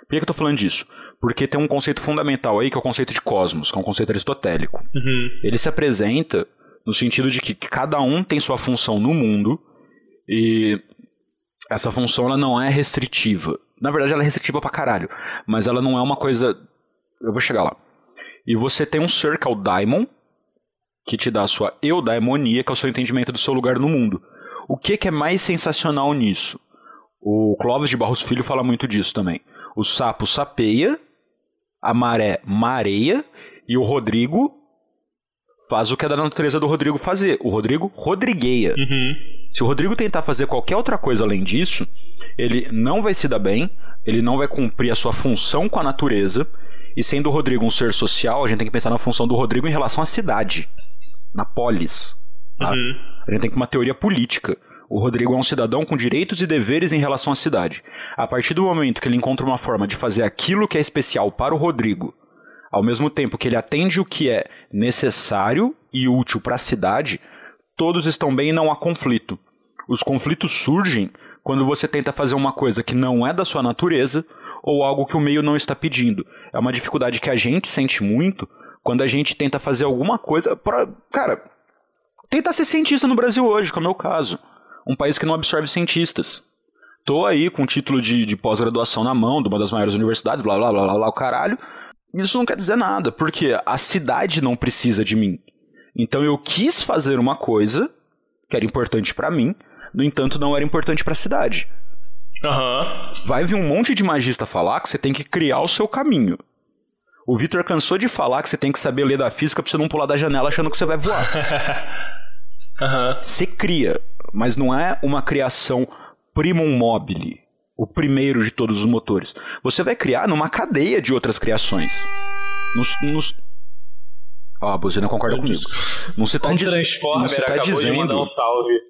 Por que eu tô falando disso? Porque tem um conceito fundamental aí, que é o conceito de cosmos, que é um conceito aristotélico. Ele se apresenta no sentido de que cada um tem sua função no mundo, e essa função ela não é restritiva. Na verdade, ela é restritiva pra caralho, mas ela não é uma coisa... Eu vou chegar lá. E você tem um ser, que é o daimon, que te dá a sua eudaimonia, que é o seu entendimento do seu lugar no mundo. O que é mais sensacional nisso? O Clóvis de Barros Filho fala muito disso também. O sapo sapeia, a maré mareia, e o Rodrigo faz o que é da natureza do Rodrigo fazer. O Rodrigo rodrigueia. Se o Rodrigo tentar fazer qualquer outra coisa além disso, ele não vai se dar bem, ele não vai cumprir a sua função com a natureza, e sendo o Rodrigo um ser social, a gente tem que pensar na função do Rodrigo em relação à cidade, na polis. Tá? A gente tem que ter uma teoria política. O Rodrigo é um cidadão com direitos e deveres em relação à cidade. A partir do momento que ele encontra uma forma de fazer aquilo que é especial para o Rodrigo, ao mesmo tempo que ele atende o que é necessário e útil para a cidade, todos estão bem e não há conflito. Os conflitos surgem quando você tenta fazer uma coisa que não é da sua natureza ou algo que o meio não está pedindo. É uma dificuldade que a gente sente muito quando a gente tenta fazer alguma coisa para... Cara, tentar ser cientista no Brasil hoje, que é o meu caso. Um país que não absorve cientistas. Tô aí com o título de pós-graduação na mão, de uma das maiores universidades, blá blá blá blá blá, o caralho. Isso não quer dizer nada, porque a cidade não precisa de mim. Então eu quis fazer uma coisa que era importante pra mim, no entanto não era importante pra cidade. Vai vir um monte de magista falar que você tem que criar o seu caminho. O Vitor cansou de falar que você tem que saber ler da física pra você não pular da janela achando que você vai voar. Você cria, mas não é uma criação primum mobile, o primeiro de todos os motores. Você vai criar numa cadeia de outras criações. A buzina concorda comigo. Não se tá um Transformer acabou de mandar um salve.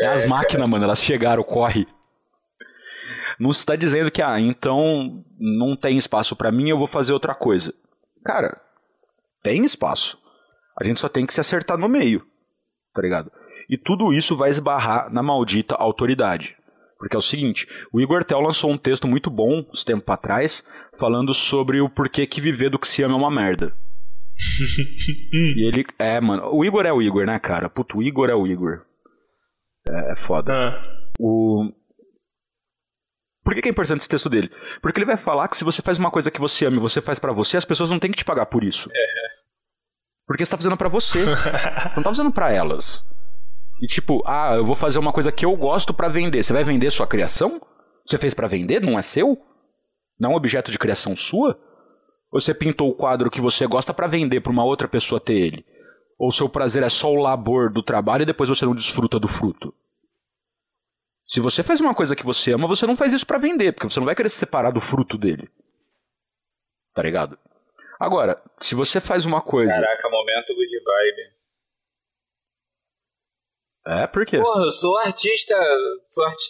As máquinas, mano, elas chegaram, corre. Não se tá dizendo que, então não tem espaço pra mim, eu vou fazer outra coisa. Cara, tem espaço. A gente só tem que se acertar no meio, tá ligado? E tudo isso vai esbarrar na maldita autoridade. Porque é o seguinte, o Igor Tel lançou um texto muito bom, uns tempos atrás, falando sobre o porquê que viver do que se ama é uma merda. E ele... mano, o Igor é o Igor, né, cara? Puto, o Igor é o Igor. É foda. Por que é importante esse texto dele? Porque ele vai falar que se você faz uma coisa que você ama e você faz pra você, as pessoas não têm que te pagar por isso. Porque você tá fazendo pra você. Não tá fazendo pra elas. E tipo, eu vou fazer uma coisa que eu gosto pra vender. Você vai vender sua criação? Você fez pra vender? Não é seu? Não é um objeto de criação sua? Ou você pintou o quadro que você gosta pra vender pra uma outra pessoa ter ele? Ou seu prazer é só o labor do trabalho e depois você não desfruta do fruto? Se você faz uma coisa que você ama, você não faz isso pra vender, porque você não vai querer se separar do fruto dele. Tá ligado? Agora, se você faz uma coisa... Caraca, momento good vibe. Por quê? Porra, eu sou artista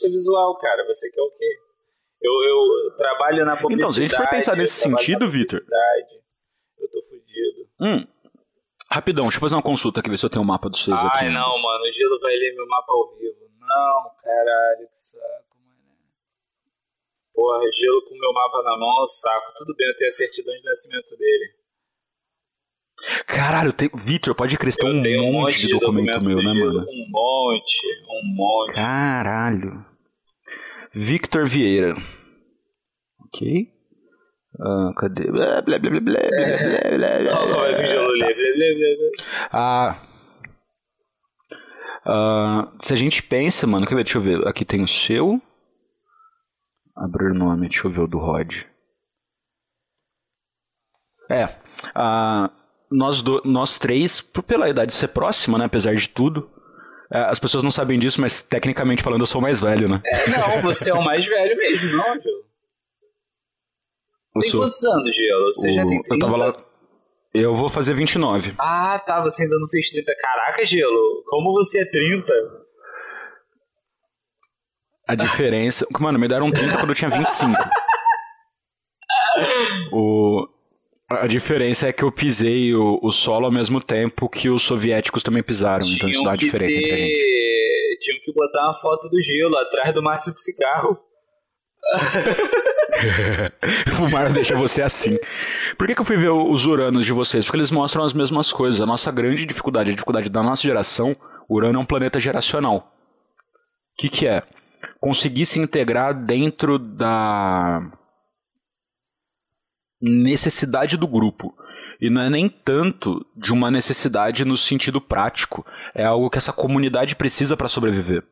visual, cara. Você quer o quê? Eu trabalho na publicidade. Então, se a gente for pensar nesse sentido, Vitor... Eu tô fudido. Rapidão, deixa eu fazer uma consulta aqui, ver se eu tenho o mapa dos seus aqui. Ai, não, mano. O Gelo vai ler meu mapa ao vivo. Não, caralho, que saco, mano. Porra, Gelo com meu mapa na mão é um saco. Tudo bem, eu tenho a certidão de nascimento dele. Caralho, Vitor, pode crer, tem um monte de documento meu, né, mano? Um monte. Caralho. Victor Vieira. Ok. Cadê? Blá, blá, blá, blá, blá, se a gente pensa, mano, quer ver? Deixa eu ver. Aqui tem o seu. Abrir nome, deixa eu ver o do Rod. Nós três, pela idade ser próxima, né, apesar de tudo, as pessoas não sabem disso, mas tecnicamente falando eu sou o mais velho, né? Não, você é o mais velho mesmo, não, Gelo? Tem quantos anos, Gelo? Você já tem 30? Eu tava lá... Eu vou fazer 29. Tá, você ainda não fez 30. Caraca, Gelo, como você é 30? A diferença... Mano, me deram 30 quando eu tinha 25. A diferença é que eu pisei o solo ao mesmo tempo que os soviéticos também pisaram, então isso dá a diferença entre a gente. Tinham que botar uma foto do gelo atrás do maço de cigarro. Fumar deixa você assim. Por que eu fui ver os Uranos de vocês? Porque eles mostram as mesmas coisas. A nossa grande dificuldade, a dificuldade da nossa geração, Urano é um planeta geracional. O que é? Conseguir se integrar dentro da necessidade do grupo. E não é nem tanto de uma necessidade no sentido prático. É algo que essa comunidade precisa para sobreviver.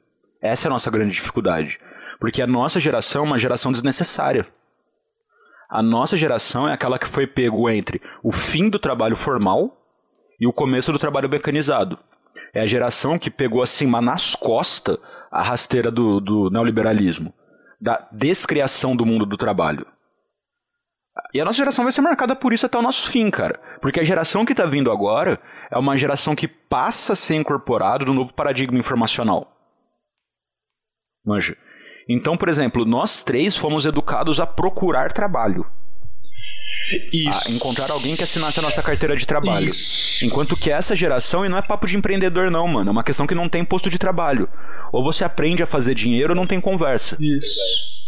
Essa é a nossa grande dificuldade. Porque a nossa geração é uma geração desnecessária. A nossa geração é aquela que foi pego entre o fim do trabalho formal e o começo do trabalho mecanizado. É a geração que pegou assim, mas nas costas, a rasteira do neoliberalismo. Da descriação do mundo do trabalho. E a nossa geração vai ser marcada por isso até o nosso fim, cara. Porque a geração que tá vindo agora é uma geração que passa a ser incorporada no novo paradigma informacional. Manja. Então, por exemplo, nós três fomos educados a procurar trabalho. Isso. A encontrar alguém que assinasse a nossa carteira de trabalho. Isso. Enquanto que essa geração, e não é papo de empreendedor não, mano, é uma questão que não tem posto de trabalho. Ou você aprende a fazer dinheiro ou não tem conversa. Isso.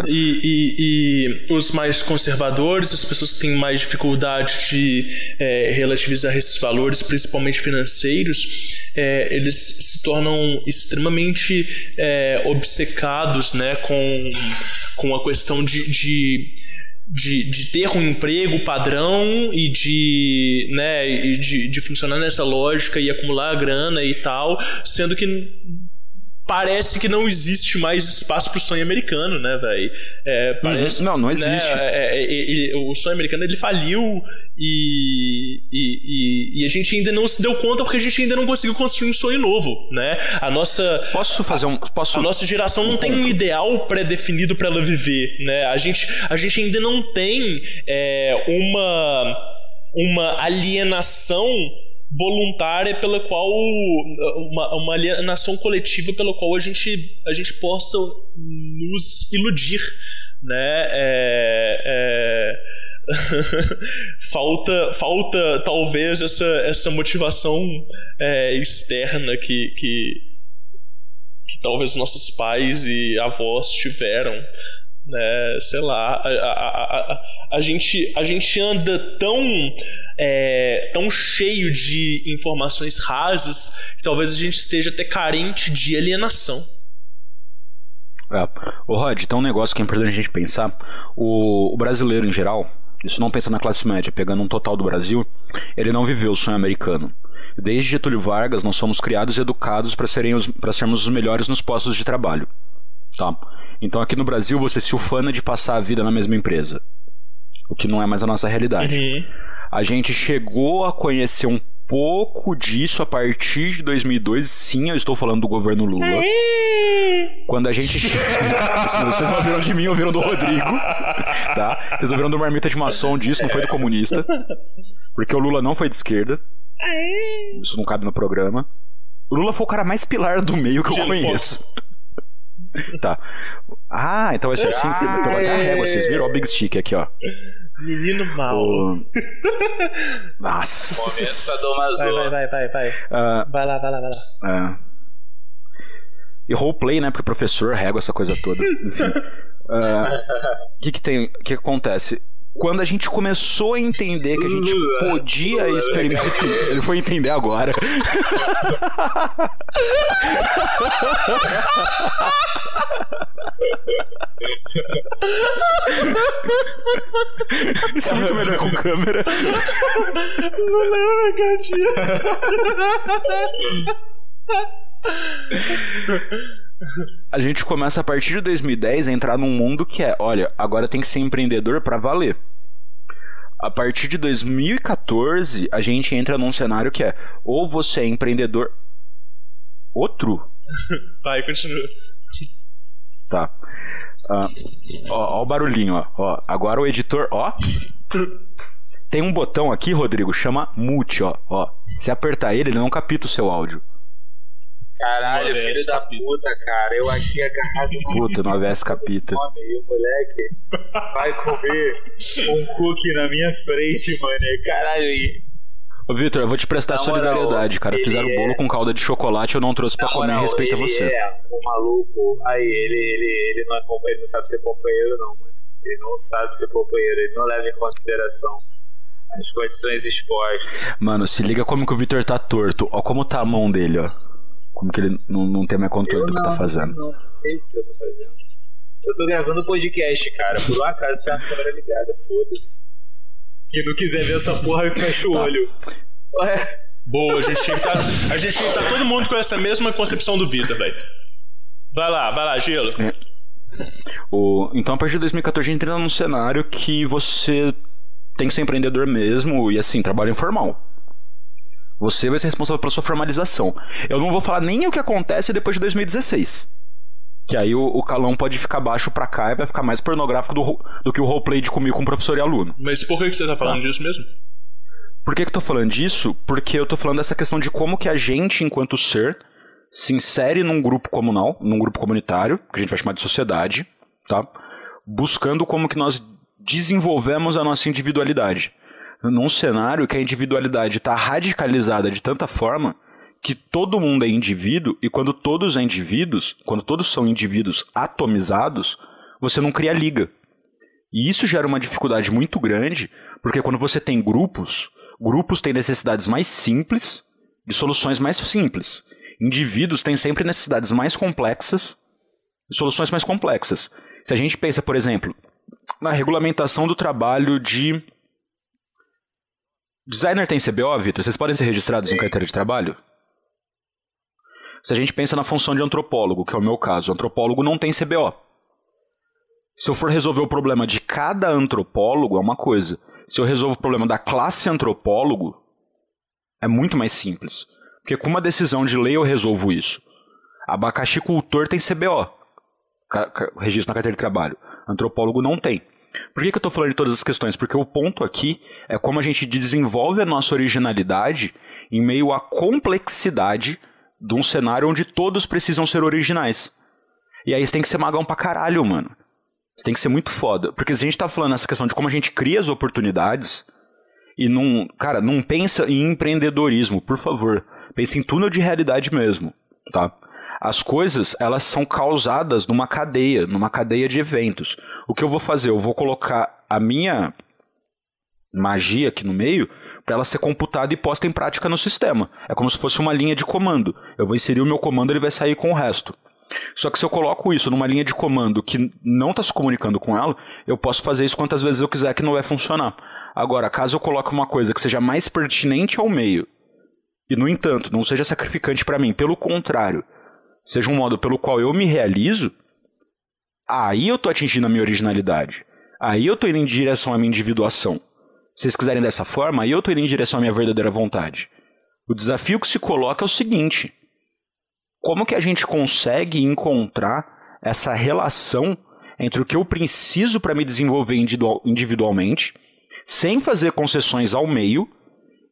E os mais conservadores, as pessoas que têm mais dificuldade de relativizar esses valores, principalmente financeiros, eles se tornam extremamente obcecados, né, com a questão de ter um emprego padrão e de funcionar nessa lógica e acumular grana e tal, sendo que parece que não existe mais espaço pro sonho americano, né, velho? Não existe. O sonho americano, ele faliu e a gente ainda não se deu conta porque a gente ainda não conseguiu construir um sonho novo, né? A nossa geração não tem um ideal pré-definido para ela viver, né? A gente ainda não tem uma alienação voluntária pela qual uma alienação coletiva pela qual a gente possa nos iludir, né? falta talvez essa motivação externa que talvez nossos pais e avós tiveram, né? Sei lá, a gente anda tão cheio de informações rasas que talvez a gente esteja até carente de alienação. Ô Rod, então um negócio que é importante a gente pensar. O brasileiro em geral, isso não pensa na classe média, pegando um total do Brasil, ele não viveu o sonho americano. Desde Getúlio Vargas nós somos criados e educados para sermos os melhores nos postos de trabalho, tá? Então aqui no Brasil você se ufana de passar a vida na mesma empresa, o que não é mais a nossa realidade. A gente chegou a conhecer um pouco disso a partir de 2002. Sim, eu estou falando do governo Lula. Quando a gente... Vocês não ouviram de mim, ouviram do Rodrigo, tá? Vocês ouviram do Marmita de Maçom disso, não foi do comunista. Porque o Lula não foi de esquerda. Isso não cabe no programa. O Lula foi o cara mais pilar do meio que eu conheço. Tá. Então vai ser assim. Então vai dar régua. Vocês viram? Ó, o Big Stick aqui, ó. Menino mal. Nossa. Começa do Mazô. Vai. Vai lá. E roleplay, né? Porque o professor régua essa coisa toda. Enfim. O que acontece? Quando a gente começou a entender que a gente podia experimentar... Ele foi entender agora. Isso é muito melhor com câmera. A gente começa a partir de 2010 a entrar num mundo que olha, agora tem que ser empreendedor pra valer. A partir de 2014 a gente entra num cenário que ou você é empreendedor... Outro? Vai, continua. Tá. Ó o barulhinho, ó. Agora o editor, ó. Tem um botão aqui, Rodrigo, chama mute, ó. Se apertar ele não capta o seu áudio. Caralho, filho da puta, cara. Eu aqui agarrado Puta, no AVS Capita. E o moleque vai comer um cookie na minha frente, mano. Caralho, aí. Ô, Vitor, eu vou te prestar solidariedade, cara. Fizeram bolo com calda de chocolate, eu não trouxe pra comer, respeita você. O maluco, aí ele não sabe ser companheiro, não, mano. Ele não sabe ser companheiro, ele não leva em consideração as condições expostas. Mano, se liga como que o Vitor tá torto. Ó como tá a mão dele, ó. Como que ele não tem mais controle do que tá fazendo. Não sei o que eu tô fazendo. Eu tô gravando podcast, cara. Por um acaso tem a câmera ligada, foda-se. Quem não quiser ver essa porra, fecha o olho. Ué. Boa, a gente tinha que tá todo mundo com essa mesma concepção do Vitor, velho. Vai lá, Gelo. Então, a partir de 2014, a gente entra num cenário que você tem que ser empreendedor mesmo e, assim, trabalho informal. Você vai ser responsável pela sua formalização. Eu não vou falar nem o que acontece depois de 2016. Que aí o calão pode ficar baixo pra cá e vai ficar mais pornográfico do que o roleplay de comigo com professor e aluno. Mas por que você tá falando disso mesmo? Por que eu tô falando disso? Porque eu tô falando dessa questão de como que a gente, enquanto ser, se insere num grupo comunal, num grupo comunitário, que a gente vai chamar de sociedade, tá? Buscando como que nós desenvolvemos a nossa individualidade. Num cenário que a individualidade está radicalizada de tanta forma que todo mundo é indivíduo, e quando todos são indivíduos atomizados, você não cria liga. E isso gera uma dificuldade muito grande, porque quando você tem grupos têm necessidades mais simples, de soluções mais simples. Indivíduos têm sempre necessidades mais complexas, de soluções mais complexas. Se a gente pensa, por exemplo, na regulamentação do trabalho de... Designer tem CBO, Vitor? Vocês podem ser registrados em carteira de trabalho? Se a gente pensa na função de antropólogo, que é o meu caso, o antropólogo não tem CBO. Se eu for resolver o problema de cada antropólogo, é uma coisa. Se eu resolvo o problema da classe antropólogo, é muito mais simples. Porque com uma decisão de lei eu resolvo isso. Abacaxicultor tem CBO, registro na carteira de trabalho. Antropólogo não tem. Por que eu estou falando de todas as questões? Porque o ponto aqui é como a gente desenvolve a nossa originalidade em meio à complexidade de um cenário onde todos precisam ser originais. E aí você tem que ser magão pra caralho, mano. Você tem que ser muito foda. Porque se a gente tá falando nessa questão de como a gente cria as oportunidades e não... Cara, não pensa em empreendedorismo, por favor. Pensa em túnel de realidade mesmo, tá? As coisas, elas são causadas numa cadeia de eventos. O que eu vou fazer? Eu vou colocar a minha magia aqui no meio para ela ser computada e posta em prática no sistema. É como se fosse uma linha de comando. Eu vou inserir o meu comando e ele vai sair com o resto. Só que se eu coloco isso numa linha de comando que não está se comunicando com ela, eu posso fazer isso quantas vezes eu quiser que não vai funcionar. Agora, caso eu coloque uma coisa que seja mais pertinente ao meio, e no entanto, não seja sacrificante para mim, pelo contrário, seja um modo pelo qual eu me realizo, aí eu estou atingindo a minha originalidade. Aí eu estou indo em direção à minha individuação. Se vocês quiserem dessa forma, aí eu estou indo em direção à minha verdadeira vontade. O desafio que se coloca é o seguinte: como que a gente consegue encontrar essa relação entre o que eu preciso para me desenvolver individualmente, sem fazer concessões ao meio,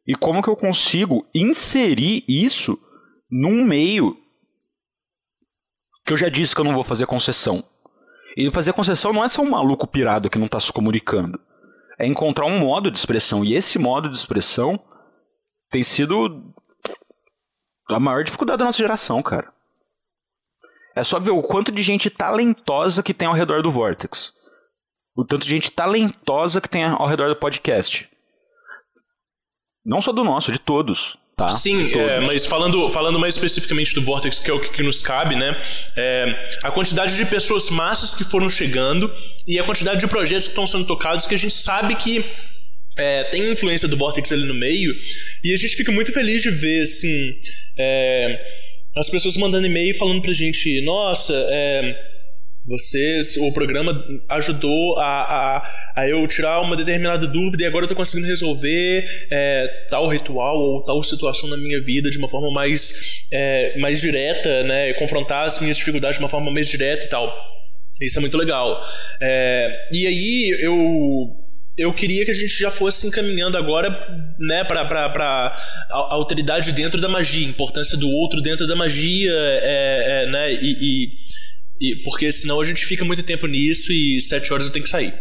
e como que eu consigo inserir isso num meio que eu já disse que eu não vou fazer concessão. E fazer concessão não é ser um maluco pirado que não está se comunicando. É encontrar um modo de expressão. E esse modo de expressão tem sido a maior dificuldade da nossa geração, cara. É só ver o quanto de gente talentosa que tem ao redor do Vortex. O tanto de gente talentosa que tem ao redor do podcast. Não só do nosso, de todos. Tá? Sim, mas falando mais especificamente do Vortex, que é o que nos cabe, né? A quantidade de pessoas massas que foram chegando e a quantidade de projetos que estão sendo tocados, que a gente sabe que tem influência do Vortex ali no meio, e a gente fica muito feliz de ver, assim, as pessoas mandando e-mail falando pra gente: nossa, o programa ajudou a eu tirar uma determinada dúvida e agora eu tô conseguindo resolver tal ritual ou tal situação na minha vida de uma forma mais direta, né? Confrontar as minhas dificuldades de uma forma mais direta e tal. Isso é muito legal. E aí eu queria que a gente já fosse encaminhando agora, né, pra a alteridade dentro da magia, a importância do outro dentro da magia, né, e porque senão a gente fica muito tempo nisso e 7 horas eu tenho que sair.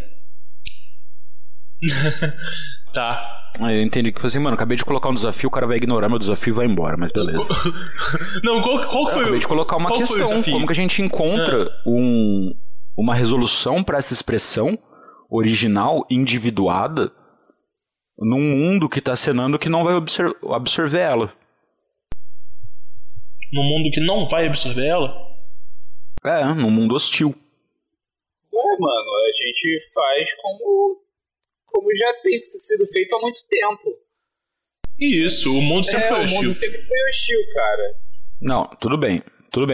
Tá. Eu entendi que foi assim, mano, acabei de colocar um desafio, o cara vai ignorar meu desafio e vai embora, mas beleza. Não, qual que foi? Acabei de colocar uma questão, como que a gente encontra uma resolução para essa expressão original, individuada, num mundo que tá cenando que não vai absorver ela. Num mundo que não vai absorver ela? Num mundo hostil. Mano, a gente faz como já tem sido feito há muito tempo. Isso, o mundo sempre foi hostil. O mundo sempre foi hostil, cara. Não, tudo bem.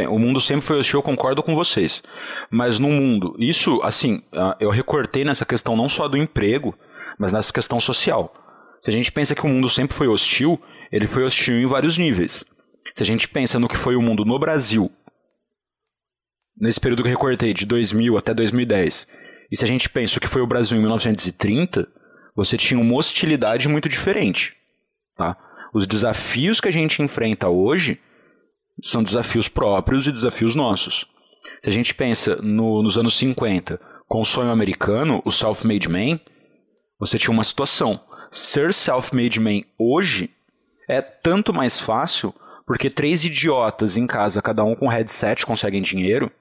O mundo sempre foi hostil, eu concordo com vocês. Mas no mundo, isso, assim, eu recortei nessa questão não só do emprego, mas nessa questão social. Se a gente pensa que o mundo sempre foi hostil, ele foi hostil em vários níveis. Se a gente pensa no que foi o mundo no Brasil, nesse período que eu recortei, de 2000 até 2010, e se a gente pensa o que foi o Brasil em 1930, você tinha uma hostilidade muito diferente. Tá? Os desafios que a gente enfrenta hoje são desafios próprios e desafios nossos. Se a gente pensa nos anos 50, com o sonho americano, o self-made man, você tinha uma situação. Ser self-made man hoje é tanto mais fácil porque 3 idiotas em casa, cada um com headset, conseguem dinheiro.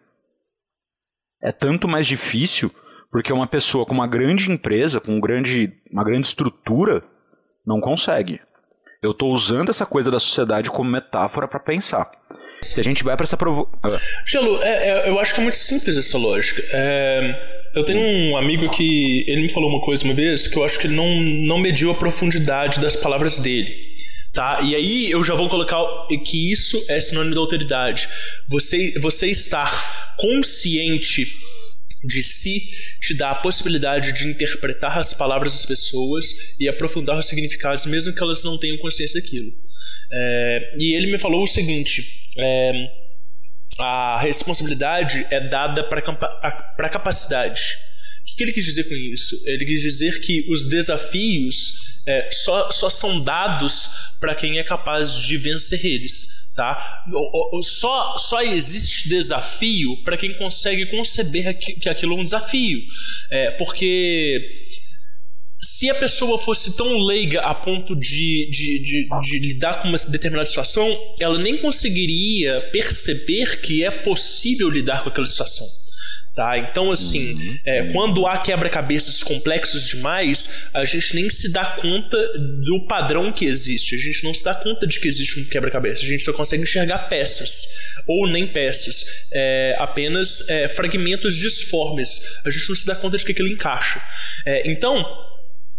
É tanto mais difícil porque uma pessoa com uma grande empresa, com uma grande estrutura, não consegue. Eu estou usando essa coisa da sociedade como metáfora para pensar. Se a gente vai para essa Gelo, eu acho que é muito simples essa lógica. Eu tenho um amigo que ele me falou uma coisa uma vez que eu acho que ele não mediu a profundidade das palavras dele. Tá? E aí eu já vou colocar que isso é sinônimo de autoridade. Você estar consciente de si te dá a possibilidade de interpretar as palavras das pessoas e aprofundar os significados, mesmo que elas não tenham consciência daquilo. E ele me falou o seguinte: a responsabilidade é dada para a capacidade. O que ele quis dizer com isso? Ele quis dizer que os desafios só são dados para quem é capaz de vencer eles. Tá? Só existe desafio para quem consegue conceber que aquilo é um desafio. Porque se a pessoa fosse tão leiga a ponto de lidar com uma determinada situação, ela nem conseguiria perceber que é possível lidar com aquela situação. Tá? Então, assim, quando há quebra-cabeças complexos demais, a gente nem se dá conta do padrão que existe. A gente não se dá conta de que existe um quebra-cabeça. A gente só consegue enxergar peças, ou nem peças, apenas fragmentos disformes. A gente não se dá conta de que aquilo encaixa. Então,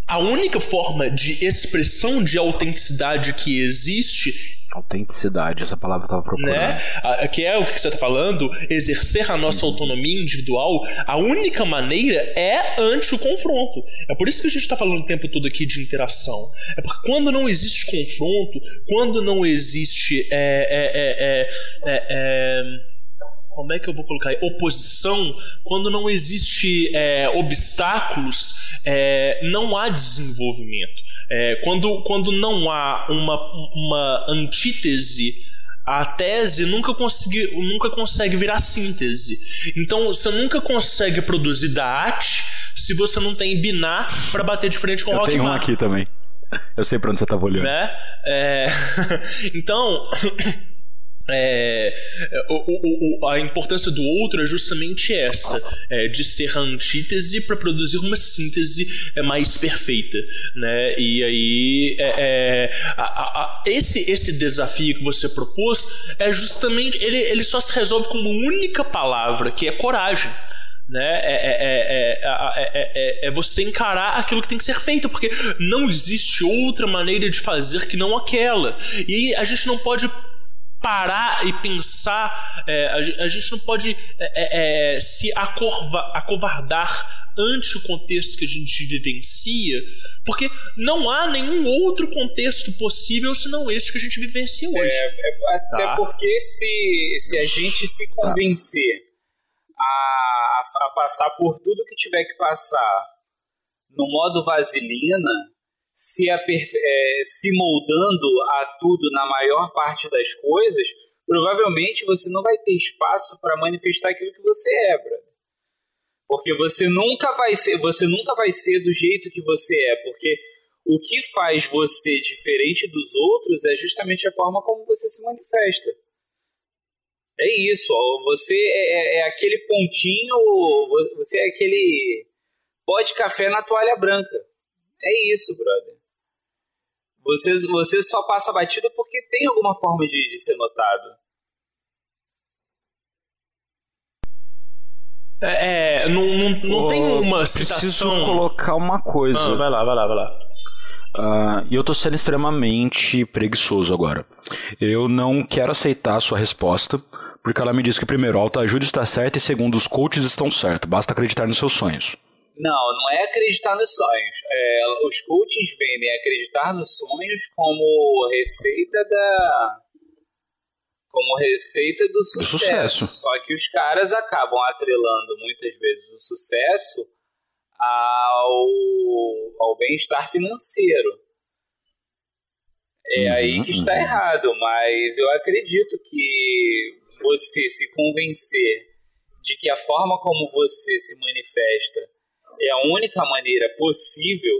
a única forma de expressão de autenticidade que existe... Autenticidade, essa palavra eu estava procurando. Né? Que é o que você está falando, exercer a nossa autonomia individual, a única maneira é ante o confronto. É por isso que a gente está falando o tempo todo aqui de interação. É porque quando não existe confronto, quando não existe como é que eu vou colocar aí? Oposição, quando não existe obstáculos, não há desenvolvimento. Quando não há uma antítese, a tese nunca consegue virar síntese. Então você nunca consegue produzir Da'at se você não tem Binah para bater de frente com o Rockmar. Eu tenho um aqui também. Eu sei pra onde você estava olhando. Né? Então... a importância do outro é justamente essa, de ser a antítese para produzir uma síntese mais perfeita, né? E aí esse desafio que você propôs é justamente ele só se resolve com uma única palavra, que é coragem. Né? É você encarar aquilo que tem que ser feito, porque não existe outra maneira de fazer que não aquela. E a gente não pode parar e pensar, a gente não pode se acovardar ante o contexto que a gente vivencia, porque não há nenhum outro contexto possível senão este que a gente vivencia hoje. Até porque se a gente se convencer a passar por tudo que tiver que passar no modo vaselina, se moldando a tudo na maior parte das coisas, provavelmente você não vai ter espaço para manifestar aquilo que você é, brother. Porque você nunca vai ser do jeito que você é, porque o que faz você diferente dos outros é justamente a forma como você se manifesta. É isso, você é aquele pontinho, você é aquele pó de café na toalha branca. É isso, brother. Você só passa batido porque tem alguma forma de ser notado. Não tem uma citação. Preciso colocar uma coisa. Vai lá. E eu tô sendo extremamente preguiçoso agora. Eu não quero aceitar a sua resposta, porque ela me diz que, primeiro, a autoajuda está certa e, segundo, os coaches estão certos. Basta acreditar nos seus sonhos. Não é acreditar nos sonhos. Os coaches vendem acreditar nos sonhos como receita do sucesso. Só que os caras acabam atrelando muitas vezes o sucesso ao bem-estar financeiro. Aí que está errado, mas eu acredito que você se convencer de que a forma como você se manifesta é a única maneira possível,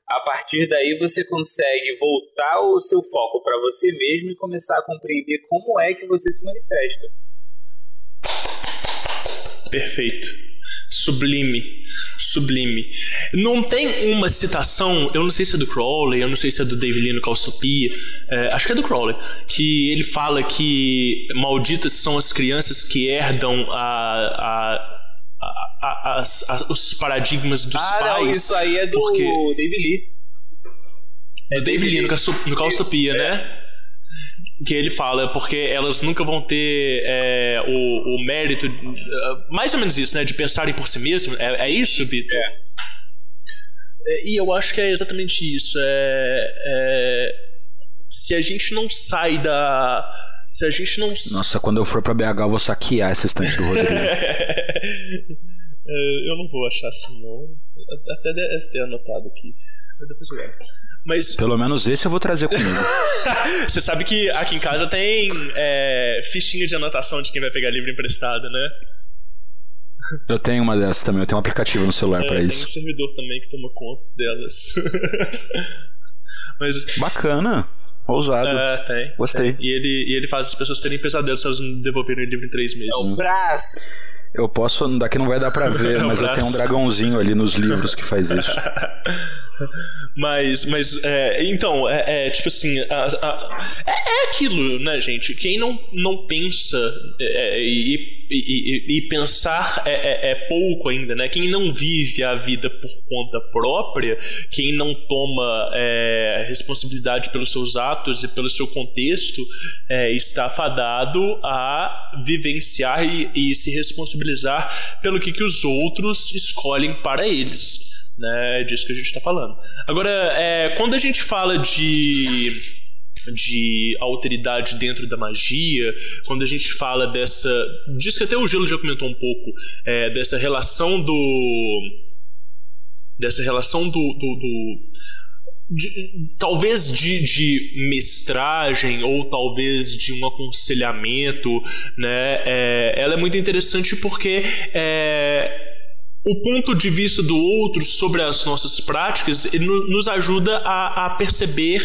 a partir daí você consegue voltar o seu foco para você mesmo e começar a compreender como é que você se manifesta. Perfeito. Sublime. Não tem uma citação, eu não sei se é do Crowley, eu não sei se é do David Lee no Caustopia, acho que é do Crowley, que ele fala que malditas são as crianças que herdam os paradigmas dos pais. Não, isso aí é do David Lee. Do David Lee no Caustopia, né? Que ele fala, porque elas nunca vão ter o mérito, mais ou menos isso, né? De pensarem por si mesmo. É isso, Vitor? E eu acho que é exatamente isso. Se a gente não sai da... Se a gente não... Nossa, quando eu for pra BH eu vou saquear essa estante do Rodrigo. Eu não vou achar assim, não. Até deve ter anotado aqui. Depois eu olho. Mas... Pelo menos esse eu vou trazer comigo. Você sabe que aqui em casa tem fichinha de anotação de quem vai pegar livro emprestado, né? Eu tenho uma dessas também, eu tenho um aplicativo no celular pra isso. Tem um servidor também que toma conta delas. Mas... Bacana, ousado. Tem. Gostei. Tem. E ele faz as pessoas terem pesadelos se elas não devolverem o livro em 3 meses. É o braço. Eu posso, daqui não vai dar pra ver, mas eu tenho um dragãozinho ali nos livros que faz isso. Mas então, tipo assim, é aquilo, né, gente? Quem não pensa e pensar é pouco ainda, né? Quem não vive a vida por conta própria, quem não toma responsabilidade pelos seus atos e pelo seu contexto, está fadado a vivenciar e se responsabilizar pelo que os outros escolhem para eles, né? É disso que a gente está falando. Agora, quando a gente fala de alteridade dentro da magia, quando a gente fala disso que até o Gelo já comentou um pouco, dessa relação talvez de mestragem ou talvez de um aconselhamento, né? Ela é muito interessante porque o ponto de vista do outro sobre as nossas práticas nos ajuda a perceber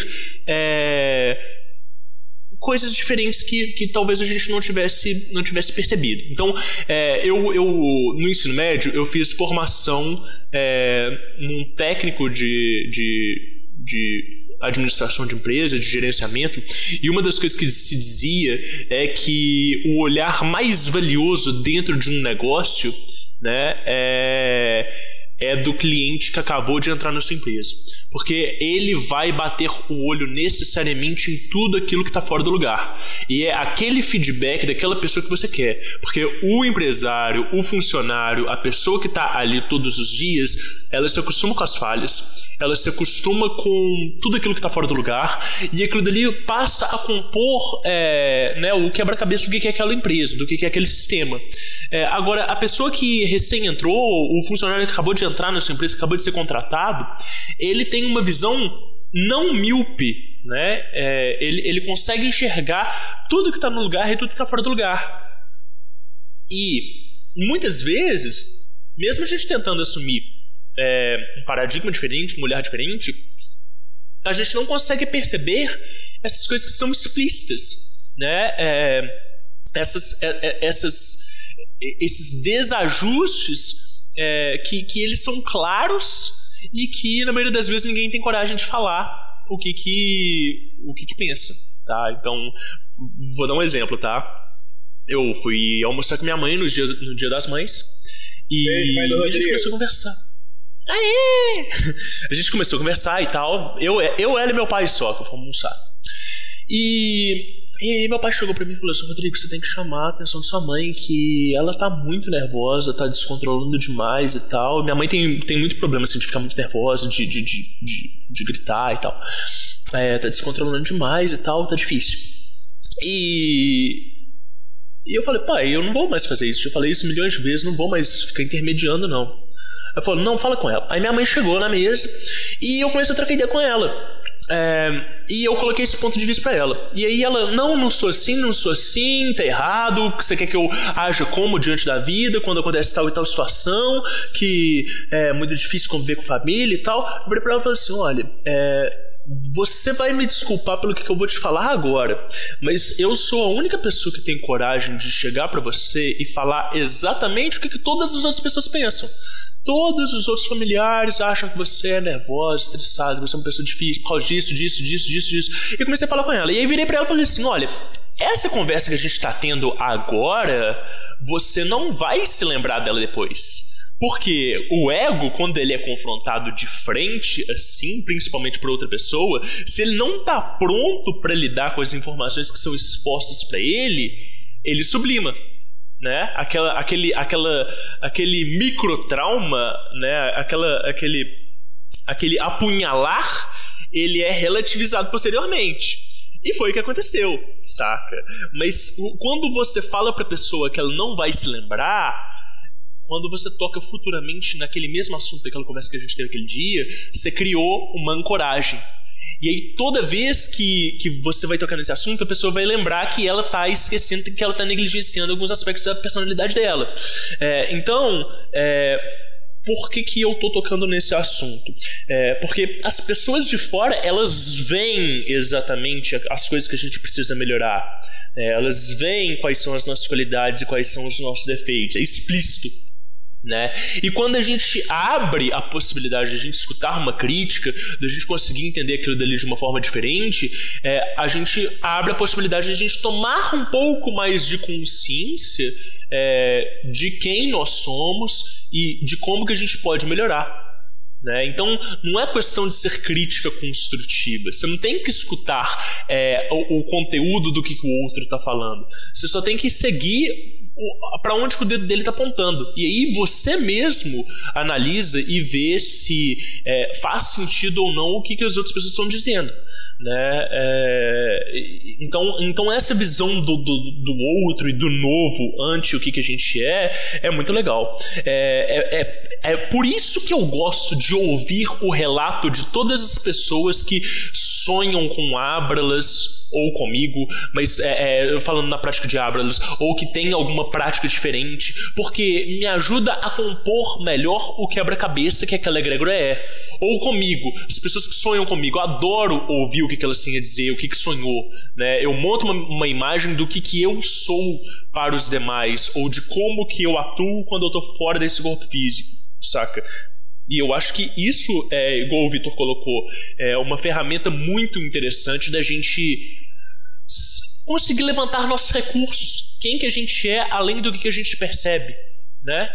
coisas diferentes que talvez a gente não tivesse percebido. Então, eu no ensino médio eu fiz formação num técnico de administração de empresa, de gerenciamento, e uma das coisas que se dizia é que o olhar mais valioso dentro de um negócio, né, é do cliente que acabou de entrar na sua empresa, porque ele vai bater o olho necessariamente em tudo aquilo que está fora do lugar, e é aquele feedback daquela pessoa que você quer, porque o empresário, o funcionário, a pessoa que está ali todos os dias, ela se acostuma com as falhas, ela se acostuma com tudo aquilo que está fora do lugar, e aquilo dali passa a compor né, o quebra-cabeça do que é aquela empresa, do que é aquele sistema. Agora, a pessoa que recém entrou, o funcionário que acabou de entrar na sua empresa, que acabou de ser contratado, ele tem uma visão não míope, né? Ele consegue enxergar tudo que está no lugar e tudo que está fora do lugar. E muitas vezes, mesmo a gente tentando assumir um paradigma diferente, um olhar diferente, a gente não consegue perceber essas coisas que são explícitas, né? Esses desajustes que eles são claros e que na maioria das vezes ninguém tem coragem de falar o que pensa, tá? Então, vou dar um exemplo, tá? Eu fui almoçar com minha mãe no dia das mães e a gente começou a conversar. Aê! A gente começou a conversar e tal. Eu, ela e meu pai só, que fomos almoçar. E meu pai chegou pra mim e falou assim: Rodrigo, você tem que chamar a atenção de sua mãe, que ela tá muito nervosa, tá descontrolando demais e tal. Minha mãe tem muito problema assim, de ficar muito nervosa, de gritar e tal. Tá descontrolando demais e tal, tá difícil. E eu falei: pai, eu não vou mais fazer isso. Já falei isso milhões de vezes, não vou mais ficar intermediando, não. Ela falou: não, fala com ela. Aí minha mãe chegou na mesa e eu comecei a trocar ideia com ela. E eu coloquei esse ponto de vista pra ela. E aí ela: não sou assim, tá errado. Você quer que eu haja como diante da vida quando acontece tal e tal situação, que é muito difícil conviver com família e tal. Eu falei pra ela e falei assim: olha, você vai me desculpar pelo que eu vou te falar agora, mas eu sou a única pessoa que tem coragem de chegar pra você e falar exatamente o que todas as outras pessoas pensam. Todos os outros familiares acham que você é nervosa, estressada, que você é uma pessoa difícil por causa disso. E eu comecei a falar com ela. E aí virei pra ela e falei assim: olha, essa conversa que a gente tá tendo agora, você não vai se lembrar dela depois. Porque o ego, quando ele é confrontado de frente, assim, principalmente por outra pessoa, se ele não tá pronto pra lidar com as informações que são expostas pra ele, ele sublima. Né? Aquele microtrauma, né? aquele apunhalar, ele é relativizado posteriormente. E foi o que aconteceu, saca? Mas quando você fala pra pessoa que ela não vai se lembrar, quando você toca futuramente naquele mesmo assunto daquela conversa que a gente teve aquele dia, você criou uma ancoragem. E aí toda vez que você vai tocar nesse assunto, a pessoa vai lembrar que ela tá esquecendo, que ela tá negligenciando alguns aspectos da personalidade dela. Então, por que eu tô tocando nesse assunto? Porque as pessoas de fora, elas veem exatamente as coisas que a gente precisa melhorar. Elas veem quais são as nossas qualidades e quais são os nossos defeitos. É explícito. Né? E quando a gente abre a possibilidade de a gente escutar uma crítica, de a gente conseguir entender aquilo dali de uma forma diferente, a gente abre a possibilidade de a gente tomar um pouco mais de consciência de quem nós somos e de como que a gente pode melhorar. Né? Então não é questão de ser crítica construtiva. Você não tem que escutar o conteúdo do que o outro está falando. Você só tem que seguir para onde o dedo dele está apontando. E aí você mesmo analisa e vê se faz sentido ou não o que as outras pessoas estão dizendo. Né? Então essa visão do outro e do novo ante o que a gente é muito legal. É por isso que eu gosto de ouvir o relato de todas as pessoas que sonham com Ábralas ou comigo, mas falando na prática de Ábralas, ou que tem alguma prática diferente, porque me ajuda a compor melhor o quebra-cabeça que aquela egrégora é. Ou comigo, as pessoas que sonham comigo, eu adoro ouvir o que elas têm a dizer, o que sonhou, né? Eu monto uma imagem do que eu sou para os demais, ou de como que eu atuo quando eu tô fora desse corpo físico, saca? E eu acho que isso, igual o Vitor colocou, é uma ferramenta muito interessante da gente conseguir levantar nossos recursos. Quem que a gente é além do que a gente percebe, né?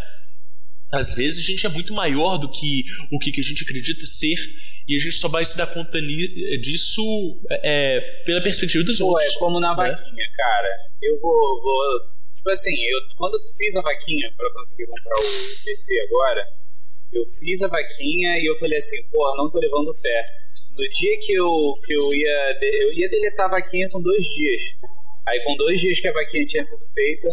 Às vezes a gente é muito maior do que o que a gente acredita ser, e a gente só vai se dar conta disso pela perspectiva dos outros. É como na vaquinha, cara. Eu vou tipo assim, quando eu fiz a vaquinha pra conseguir comprar o PC agora, eu fiz a vaquinha e eu falei assim, porra, não tô levando fé. No dia que eu ia deletar a vaquinha com 2 dias. Aí com 2 dias que a vaquinha tinha sido feita,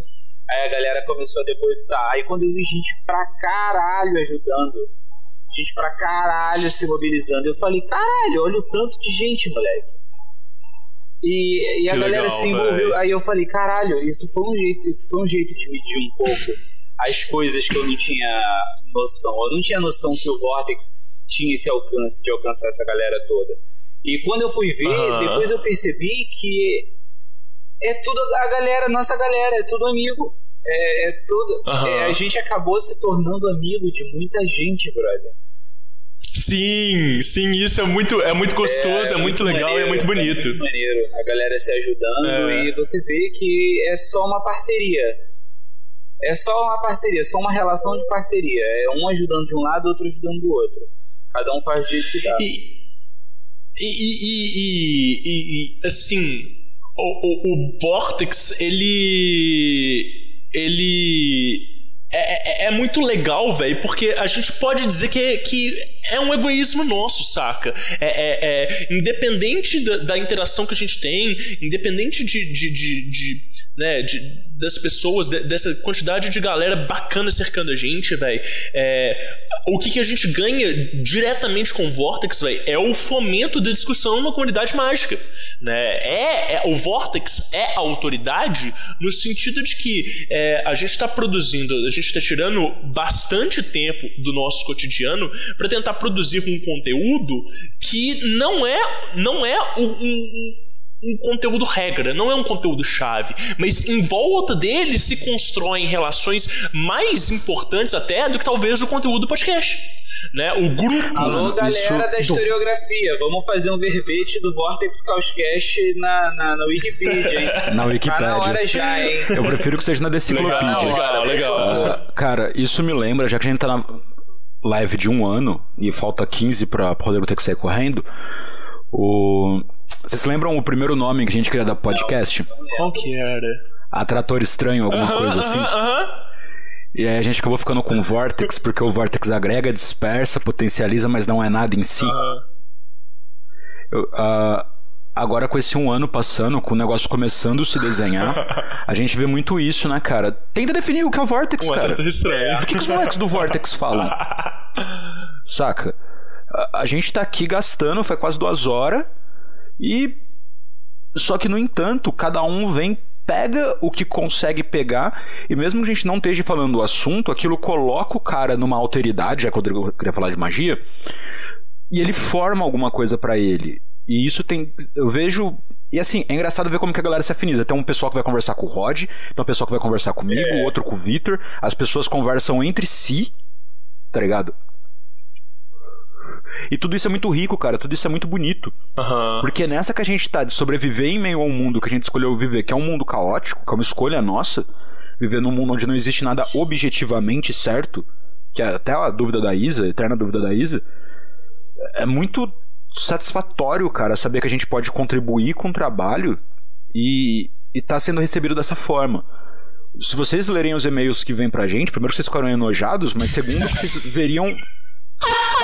aí a galera começou a depositar. Aí quando eu vi gente pra caralho ajudando, Gente pra caralho se mobilizando. Eu falei, caralho, olha o tanto de gente, moleque. E a galera legal, se envolveu. véio. Aí eu falei, caralho, isso foi um jeito de medir um pouco as coisas que eu não tinha noção. Eu não tinha noção que o Vortex tinha esse alcance de alcançar essa galera toda. E quando eu fui ver, depois eu percebi que é tudo a galera, nossa galera, é tudo amigo. A gente acabou se tornando amigo de muita gente, brother. Sim, isso é muito gostoso, é muito legal maneiro, e é muito bonito. É muito maneiro, a galera se ajudando e você vê que é só uma parceria. É só uma parceria, só uma relação de parceria. É um ajudando de um lado, outro ajudando do outro. Cada um faz do jeito que dá. E assim, o Vortex, ele é muito legal, velho, porque a gente pode dizer que é um egoísmo nosso, saca? Independente da interação que a gente tem, independente das pessoas, dessa quantidade de galera bacana cercando a gente, velho, o que a gente ganha diretamente com o Vortex, velho, é o fomento da discussão numa comunidade mágica, né? O Vortex é a autoridade no sentido de que a gente está produzindo, a gente está tirando bastante tempo do nosso cotidiano para tentar produzir um conteúdo que não é um conteúdo regra, não é um conteúdo chave, mas em volta dele se constroem relações mais importantes até do que talvez o conteúdo do podcast, né? O grupo. Alô, galera da historiografia, vamos fazer um verbete do Vortex Caoscast na Wikipedia, hein? Na Wikipedia. Tá na hora já, hein? Eu prefiro que seja na Deciclopédia. Legal. Cara, isso me lembra, já que a gente tá na live de 1 ano e falta 15 pra Rodrigo ter que sair correndo, vocês lembram o primeiro nome que a gente queria dar podcast? Qual que era? Atrator Estranho, alguma coisa assim? E aí a gente acabou ficando com o Vortex, porque o Vortex agrega, dispersa, potencializa, mas não é nada em si. Agora com esse 1 ano passando, com o negócio começando a se desenhar, a gente vê muito isso, né, cara? Tenta definir o que é o Vortex, cara. Atrator Estranho. O que os moleques do Vortex falam? Saca? A gente tá aqui gastando, foi quase 2 horas, e só que, no entanto, cada um vem, pega o que consegue pegar, e mesmo que a gente não esteja falando do assunto, aquilo coloca o cara numa alteridade, já que o Rodrigo queria falar de magia, e ele forma alguma coisa pra ele. E isso tem... eu vejo... E assim, é engraçado ver como que a galera se afiniza. Tem um pessoal que vai conversar com o Rod, tem um pessoal que vai conversar comigo, outro com o Victor. As pessoas conversam entre si, tá ligado? E tudo isso é muito rico, cara. Tudo isso é muito bonito. Porque é nessa que a gente tá, de sobreviver em meio a um mundo que a gente escolheu viver, que é um mundo caótico, que é uma escolha nossa, viver num mundo onde não existe nada objetivamente certo, que é até a dúvida da Isa, a eterna dúvida da Isa. É muito satisfatório, cara, saber que a gente pode contribuir com o trabalho e tá sendo recebido dessa forma. Se vocês lerem os e-mails que vêm pra gente, primeiro que vocês ficaram enojados, mas segundo que vocês veriam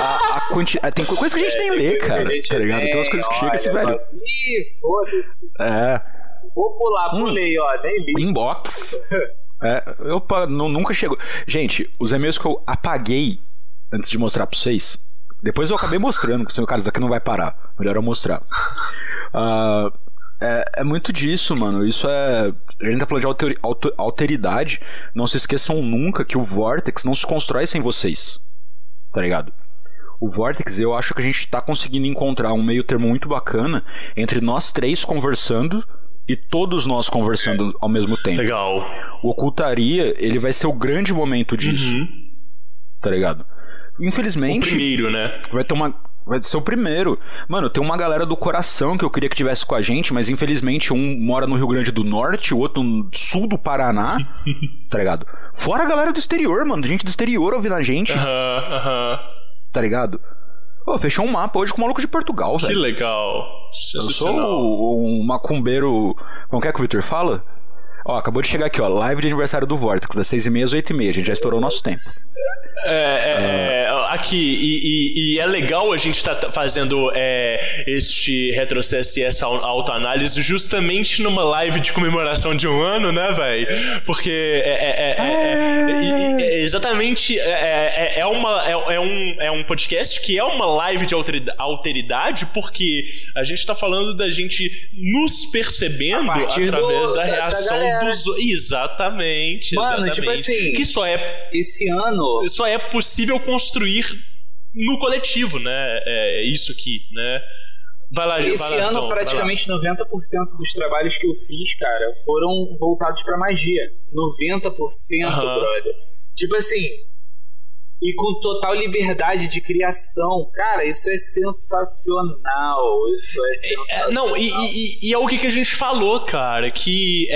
a quantidade. Tem coisa que a gente nem lê, cara, tá ligado? Tem umas coisas que chegam assim, velho. Ih, foda-se. Vou pular, pulei, ó, nem li. Inbox. Nunca chegou. Gente, os e-mails que eu apaguei antes de mostrar pra vocês, depois eu acabei mostrando, porque senão o cara daqui não vai parar. Melhor eu mostrar. É muito disso, mano. Isso é... A gente tá falando de alteridade. Não se esqueçam nunca que o Vortex não se constrói sem vocês. Tá ligado? O Vortex, eu acho que a gente tá conseguindo encontrar um meio termo muito bacana entre nós 3 conversando e todos nós conversando ao mesmo tempo. Legal. O Ocultaria, ele vai ser o grande momento disso. Tá ligado? Infelizmente... O primeiro, né? Vai ser o primeiro. Mano, tem uma galera do coração que eu queria que tivesse com a gente, mas infelizmente um mora no Rio Grande do Norte, o outro no sul do Paraná, tá ligado? Fora a galera do exterior, mano. Gente do exterior ouvindo a gente. Tá ligado? Pô, fechou um mapa hoje com o maluco de Portugal, velho. Que legal. Eu sou um macumbeiro... Como é que o Victor fala? Ó, acabou de chegar aqui, ó. Live de aniversário do Vortex, das 6h30 às 8h30. A gente já estourou o nosso tempo. Aqui, e é legal a gente tá fazendo este retrocesso e essa autoanálise justamente numa live de comemoração de um ano, né, velho? Porque exatamente é um podcast que é uma live de alteridade, porque a gente tá falando da gente nos percebendo através da reação dos... Exatamente. Mano, tipo assim, que esse ano só é possível construir no coletivo, né? É isso aqui, né? Vai lá, esse ano Tom, praticamente 90% dos trabalhos que eu fiz, cara, foram voltados pra magia. 90%, brother. Tipo assim, e com total liberdade de criação. Cara, isso é sensacional. Isso é sensacional. Não, e é o que a gente falou, cara, que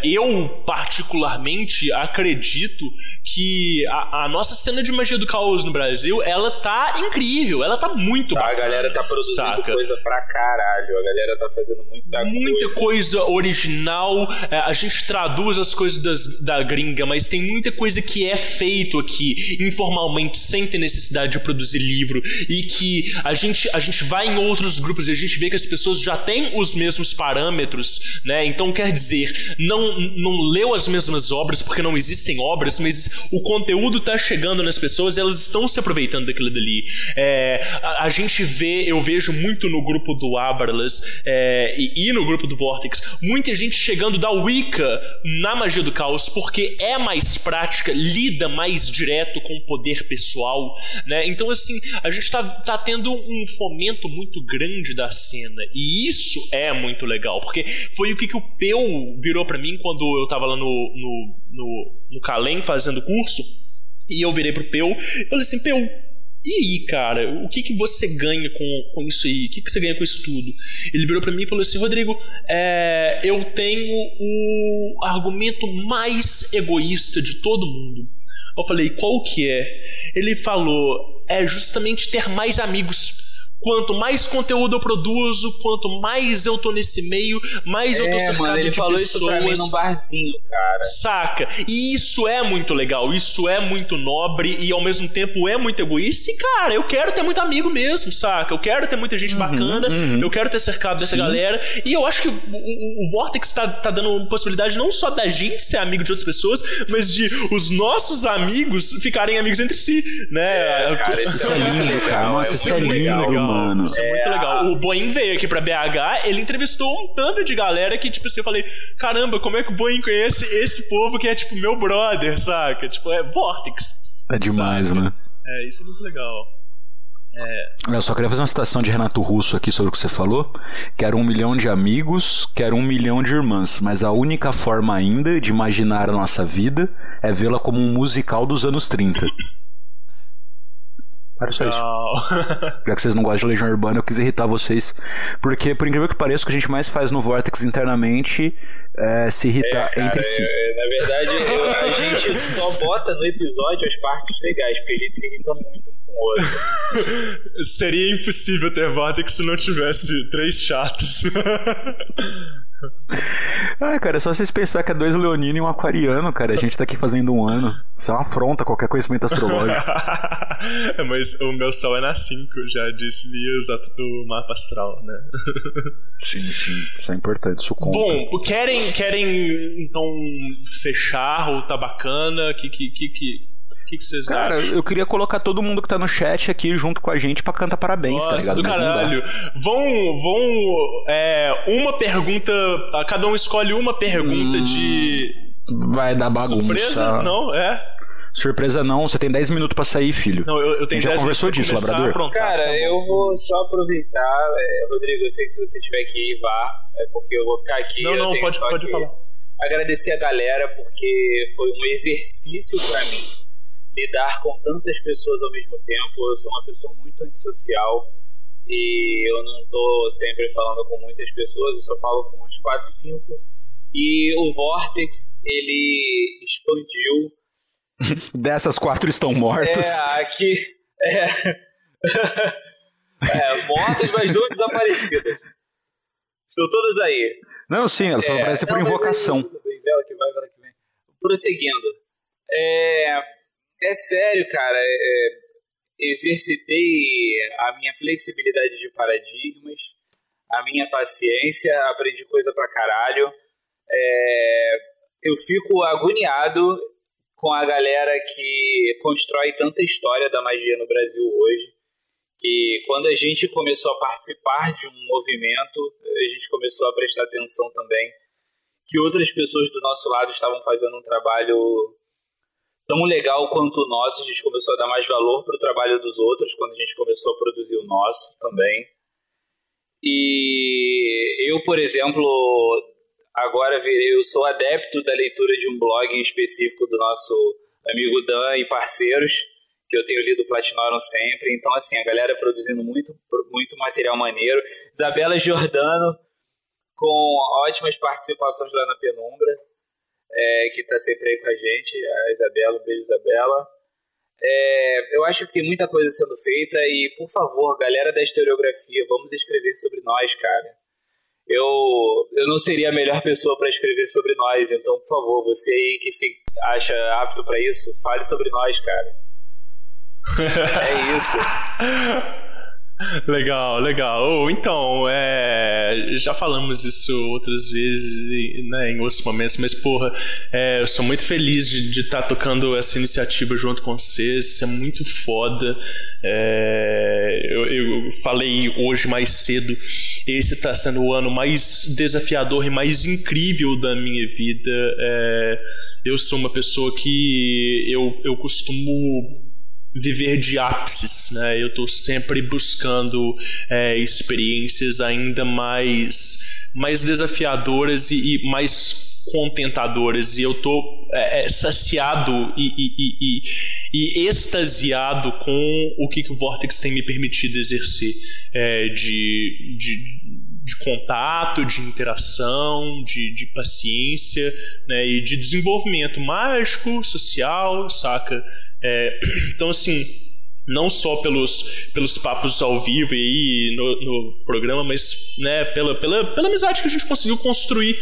eu particularmente acredito que a nossa cena de magia do caos no Brasil, ela tá incrível, ela tá muito bacana. A galera tá produzindo coisa pra caralho, a galera tá fazendo muita coisa original, a gente traduz as coisas da gringa, mas tem muita coisa que é feito aqui informalmente, sem ter necessidade de produzir livro, e que a gente vai em outros grupos e a gente vê que as pessoas já têm os mesmos parâmetros, né? Então quer dizer, não leu as mesmas obras porque não existem obras, mas o conteúdo tá chegando nas pessoas e elas estão se aproveitando daquilo dali. Eu vejo muito no grupo do Abralas e no grupo do Vortex, muita gente chegando da Wicca na magia do caos, porque é mais prática, lida mais direto com o poder pessoal, né? Então assim, a gente tá tendo um fomento muito grande da cena, e isso é muito legal, porque foi o que o Peu virou pra mim quando eu tava lá no Calem fazendo curso, e eu virei pro Peu e falei assim: Peu, e aí, cara, o que você ganha com isso aí? O que você ganha com isso tudo? Ele virou pra mim e falou assim: Rodrigo, eu tenho o argumento mais egoísta de todo mundo. Eu falei: qual que é? Ele falou: é justamente ter mais amigos. Quanto mais conteúdo eu produzo, quanto mais eu tô nesse meio, mais eu tô cercado de pessoas. Ele falou isso pra mim num barzinho, cara. Saca? E isso é muito legal, isso é muito nobre e ao mesmo tempo é muito egoísta. E, cara, eu quero ter muito amigo mesmo, saca? Eu quero ter muita gente bacana, eu quero ter cercado dessa galera. E eu acho que o Vortex tá dando possibilidade não só da gente ser amigo de outras pessoas, mas de os nossos amigos ficarem amigos entre si, né? Cara, isso é lindo, cara. Nossa, isso é lindo, mano. Isso é muito legal. O Boeing veio aqui pra BH, ele entrevistou um tanto de galera que, tipo assim, eu falei: caramba, como é que o Boeing conhece esse povo que é, tipo, meu brother, saca? Tipo, é Vortex. É demais, saca? Né? Isso é muito legal. Eu só queria fazer uma citação de Renato Russo aqui sobre o que você falou. Quero 1 milhão de amigos, quero 1 milhão de irmãs, mas a única forma ainda de imaginar a nossa vida é vê-la como um musical dos anos 30. Só isso. Já que vocês não gostam de Legião Urbana, eu quis irritar vocês, porque, por incrível que pareça, o que a gente mais faz no Vortex internamente é se irritar entre si. Na verdade, a gente só bota no episódio as partes legais, porque a gente se irrita muito um com o outro. Seria impossível ter Vortex se não tivesse 3 chatos. Cara, é só vocês pensar que é 2 leoninos e um aquariano, cara. A gente tá aqui fazendo 1 ano. Isso é uma afronta, qualquer conhecimento astrológico. Mas o meu sol é na 5, já disse o mapa astral, né? Sim, isso é importante, isso conta. Bom, querem então fechar ou tá bacana? O que vocês acham? Cara, eu queria colocar todo mundo que tá no chat aqui junto com a gente pra cantar parabéns. Nossa, tá ligado? Do caralho. Vão uma pergunta, cada um escolhe uma pergunta de... Vai dar bagunça. Surpresa? Não, Surpresa não, você tem 10 minutos pra sair, filho. Não, eu tenho 10 minutos. Já conversou disso, Labrador? Cara, eu vou só aproveitar. Rodrigo, eu sei que se você tiver que ir, vá. É porque eu vou ficar aqui. Não, pode falar. Agradecer a galera, porque foi um exercício pra mim lidar com tantas pessoas ao mesmo tempo. Eu sou uma pessoa muito antissocial e eu não tô sempre falando com muitas pessoas, eu só falo com umas 4, 5. E o Vortex, ele expandiu. Dessas 4 estão mortas. Aqui mortas, mas não desaparecidas. Estão todas aí. Não, sim, ela só aparece por invocação. Vela que vai. Prosseguindo. É sério, cara. Exercitei a minha flexibilidade de paradigmas, a minha paciência, aprendi coisa pra caralho. Eu fico agoniado com a galera que constrói tanta história da magia no Brasil hoje, que quando a gente começou a participar de um movimento, a gente começou a prestar atenção também que outras pessoas do nosso lado estavam fazendo um trabalho tão legal quanto o nosso. A gente começou a dar mais valor para o trabalho dos outros quando a gente começou a produzir o nosso também. E eu, por exemplo, agora eu sou adepto da leitura de um blog em específico do nosso amigo Dan e parceiros, que eu tenho lido Platinorum sempre. Então, assim, a galera produzindo muito material maneiro. Isabela Giordano, com ótimas participações lá na Penumbra, que está sempre aí com a gente. A Isabela, um beijo, Isabela. Eu acho que tem muita coisa sendo feita e, por favor, galera da historiografia, vamos escrever sobre nós, cara. Eu não seria a melhor pessoa para escrever sobre nós, então, por favor, você aí que se acha apto para isso, fale sobre nós, cara. É isso. Legal. Então, já falamos isso outras vezes, né, em outros momentos, mas, porra, eu sou muito feliz de estar tocando essa iniciativa junto com vocês. Isso é muito foda. Eu falei hoje mais cedo, esse está sendo o ano mais desafiador e mais incrível da minha vida. Eu sou uma pessoa que eu costumo viver de ápices, né? Eu tô sempre buscando experiências ainda mais desafiadoras e mais contentadoras, e eu tô saciado e extasiado com o que o Vortex tem me permitido exercer de contato, de interação, de paciência, né? E de desenvolvimento mágico, social, saca? Então, assim, não só pelos papos ao vivo aí no programa, mas, né, pela amizade que a gente conseguiu construir,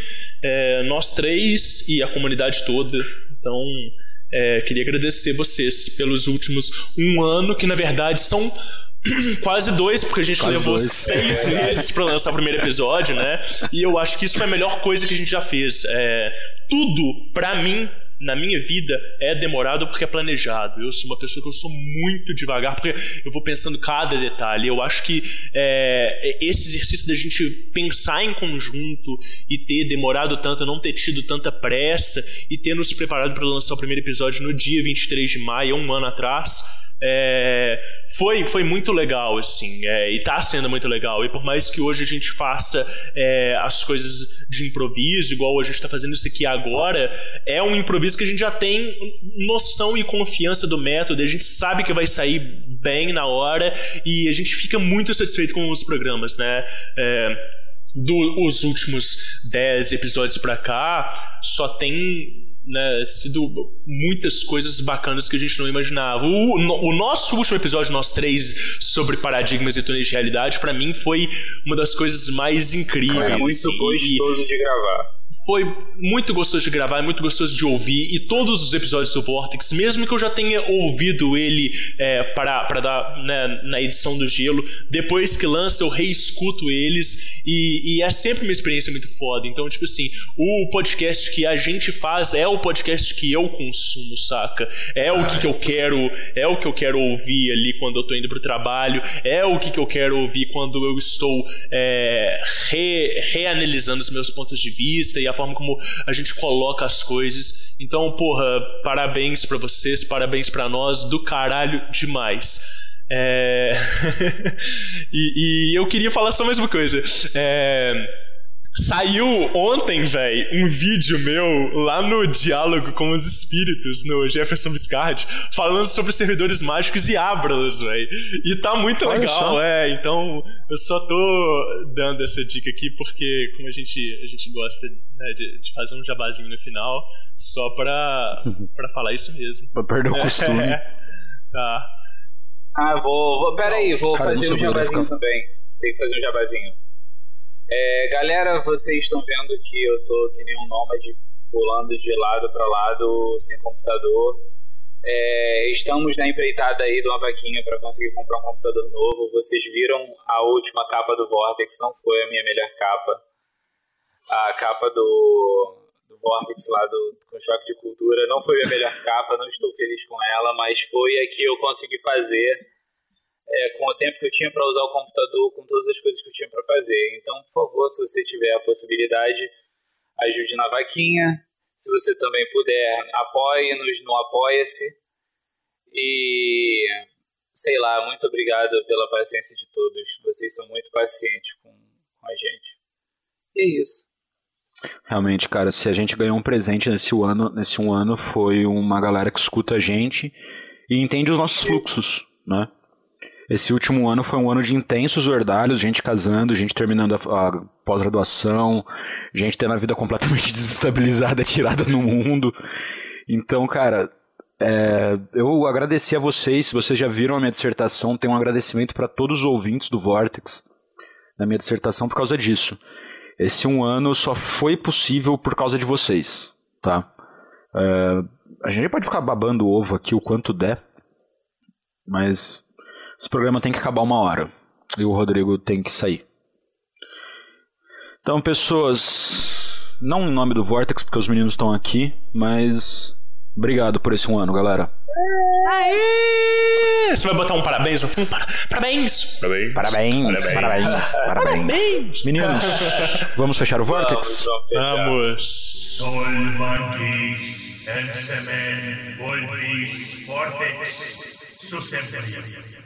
nós três e a comunidade toda. Então, queria agradecer vocês pelos últimos 1 ano, que na verdade são quase 2, porque a gente levou 6 meses pra lançar o primeiro episódio, né? E eu acho que isso foi a melhor coisa que a gente já fez. Tudo, pra mim, na minha vida, é demorado porque é planejado. Eu sou uma pessoa que eu sou muito devagar, porque eu vou pensando cada detalhe. Eu acho que esse exercício da gente pensar em conjunto e ter demorado tanto, não ter tido tanta pressa e ter nos preparado para lançar o primeiro episódio no dia 23 de maio, 1 ano atrás, foi muito legal, assim, e tá sendo muito legal. E por mais que hoje a gente faça as coisas de improviso, igual a gente tá fazendo isso aqui agora, é um improviso que a gente já tem noção e confiança do método, a gente sabe que vai sair bem na hora, e a gente fica muito satisfeito com os programas, né? Dos últimos 10 episódios pra cá, só tem, né, sido muitas coisas bacanas que a gente não imaginava. O nosso último episódio, nós três, sobre paradigmas e túneis de realidade, pra mim foi uma das coisas mais incríveis. É muito gostoso de gravar. Foi muito gostoso de gravar, muito gostoso de ouvir, e todos os episódios do Vortex, mesmo que eu já tenha ouvido ele para dar, né, na edição do Gelo, depois que lança eu reescuto eles, e é sempre uma experiência muito foda. Então, tipo assim, o podcast que a gente faz é o podcast que eu consumo, saca? É o que eu quero ouvir ali quando eu tô indo pro trabalho, é o que eu quero ouvir quando eu estou reanalisando os meus pontos de vista e a forma como a gente coloca as coisas. Então, porra, parabéns pra vocês, parabéns pra nós, do caralho demais. E eu queria falar só mais uma coisa. Saiu ontem, velho, um vídeo meu lá no Diálogo com os Espíritos, no Jefferson Biscard, falando sobre servidores mágicos e Ábralos, velho. E tá muito legal, então eu só tô dando essa dica aqui porque, como a gente gosta, né, de fazer um jabazinho no final, só pra falar isso mesmo. Pra perder o costume. Tá. Peraí, vou fazer um jabazinho também. Tem que fazer um jabazinho. Galera, vocês estão vendo que eu tô que nem um nômade, pulando de lado para lado, sem computador. Estamos na empreitada aí de uma vaquinha para conseguir comprar um computador novo. Vocês viram a última capa do Vortex, não foi a minha melhor capa. A capa do Vortex lá do Choque de Cultura não foi a melhor capa, não estou feliz com ela, mas foi a que eu consegui fazer com o tempo que eu tinha para usar o computador, com todas as coisas que eu tinha para fazer. Então, por favor, se você tiver a possibilidade, ajude na vaquinha. Se você também puder, apoie-nos no Apoia-se. E, sei lá, muito obrigado pela paciência de todos. Vocês são muito pacientes com a gente. E é isso. Realmente, cara, se a gente ganhou um presente nesse um ano foi uma galera que escuta a gente e entende os nossos fluxos, né? Esse último ano foi um ano de intensos ordalhos, gente casando, gente terminando a pós-graduação, gente tendo a vida completamente desestabilizada, tirada no mundo. Então, cara, eu agradeci a vocês. Se vocês já viram a minha dissertação, tem um agradecimento para todos os ouvintes do Vortex na minha dissertação por causa disso. Esse um ano só foi possível por causa de vocês, tá? A gente pode ficar babando o ovo aqui o quanto der, mas esse programa tem que acabar uma hora e o Rodrigo tem que sair. Então, pessoas, não em nome do Vortex, porque os meninos estão aqui, mas obrigado por esse um ano, galera. Aê! Você vai botar um parabéns no fundo? Parabéns! Parabéns. Meninos, vamos fechar o Vortex? Vamos! Solvangis, Ensemen, Volvis, Vortex, Susemperi.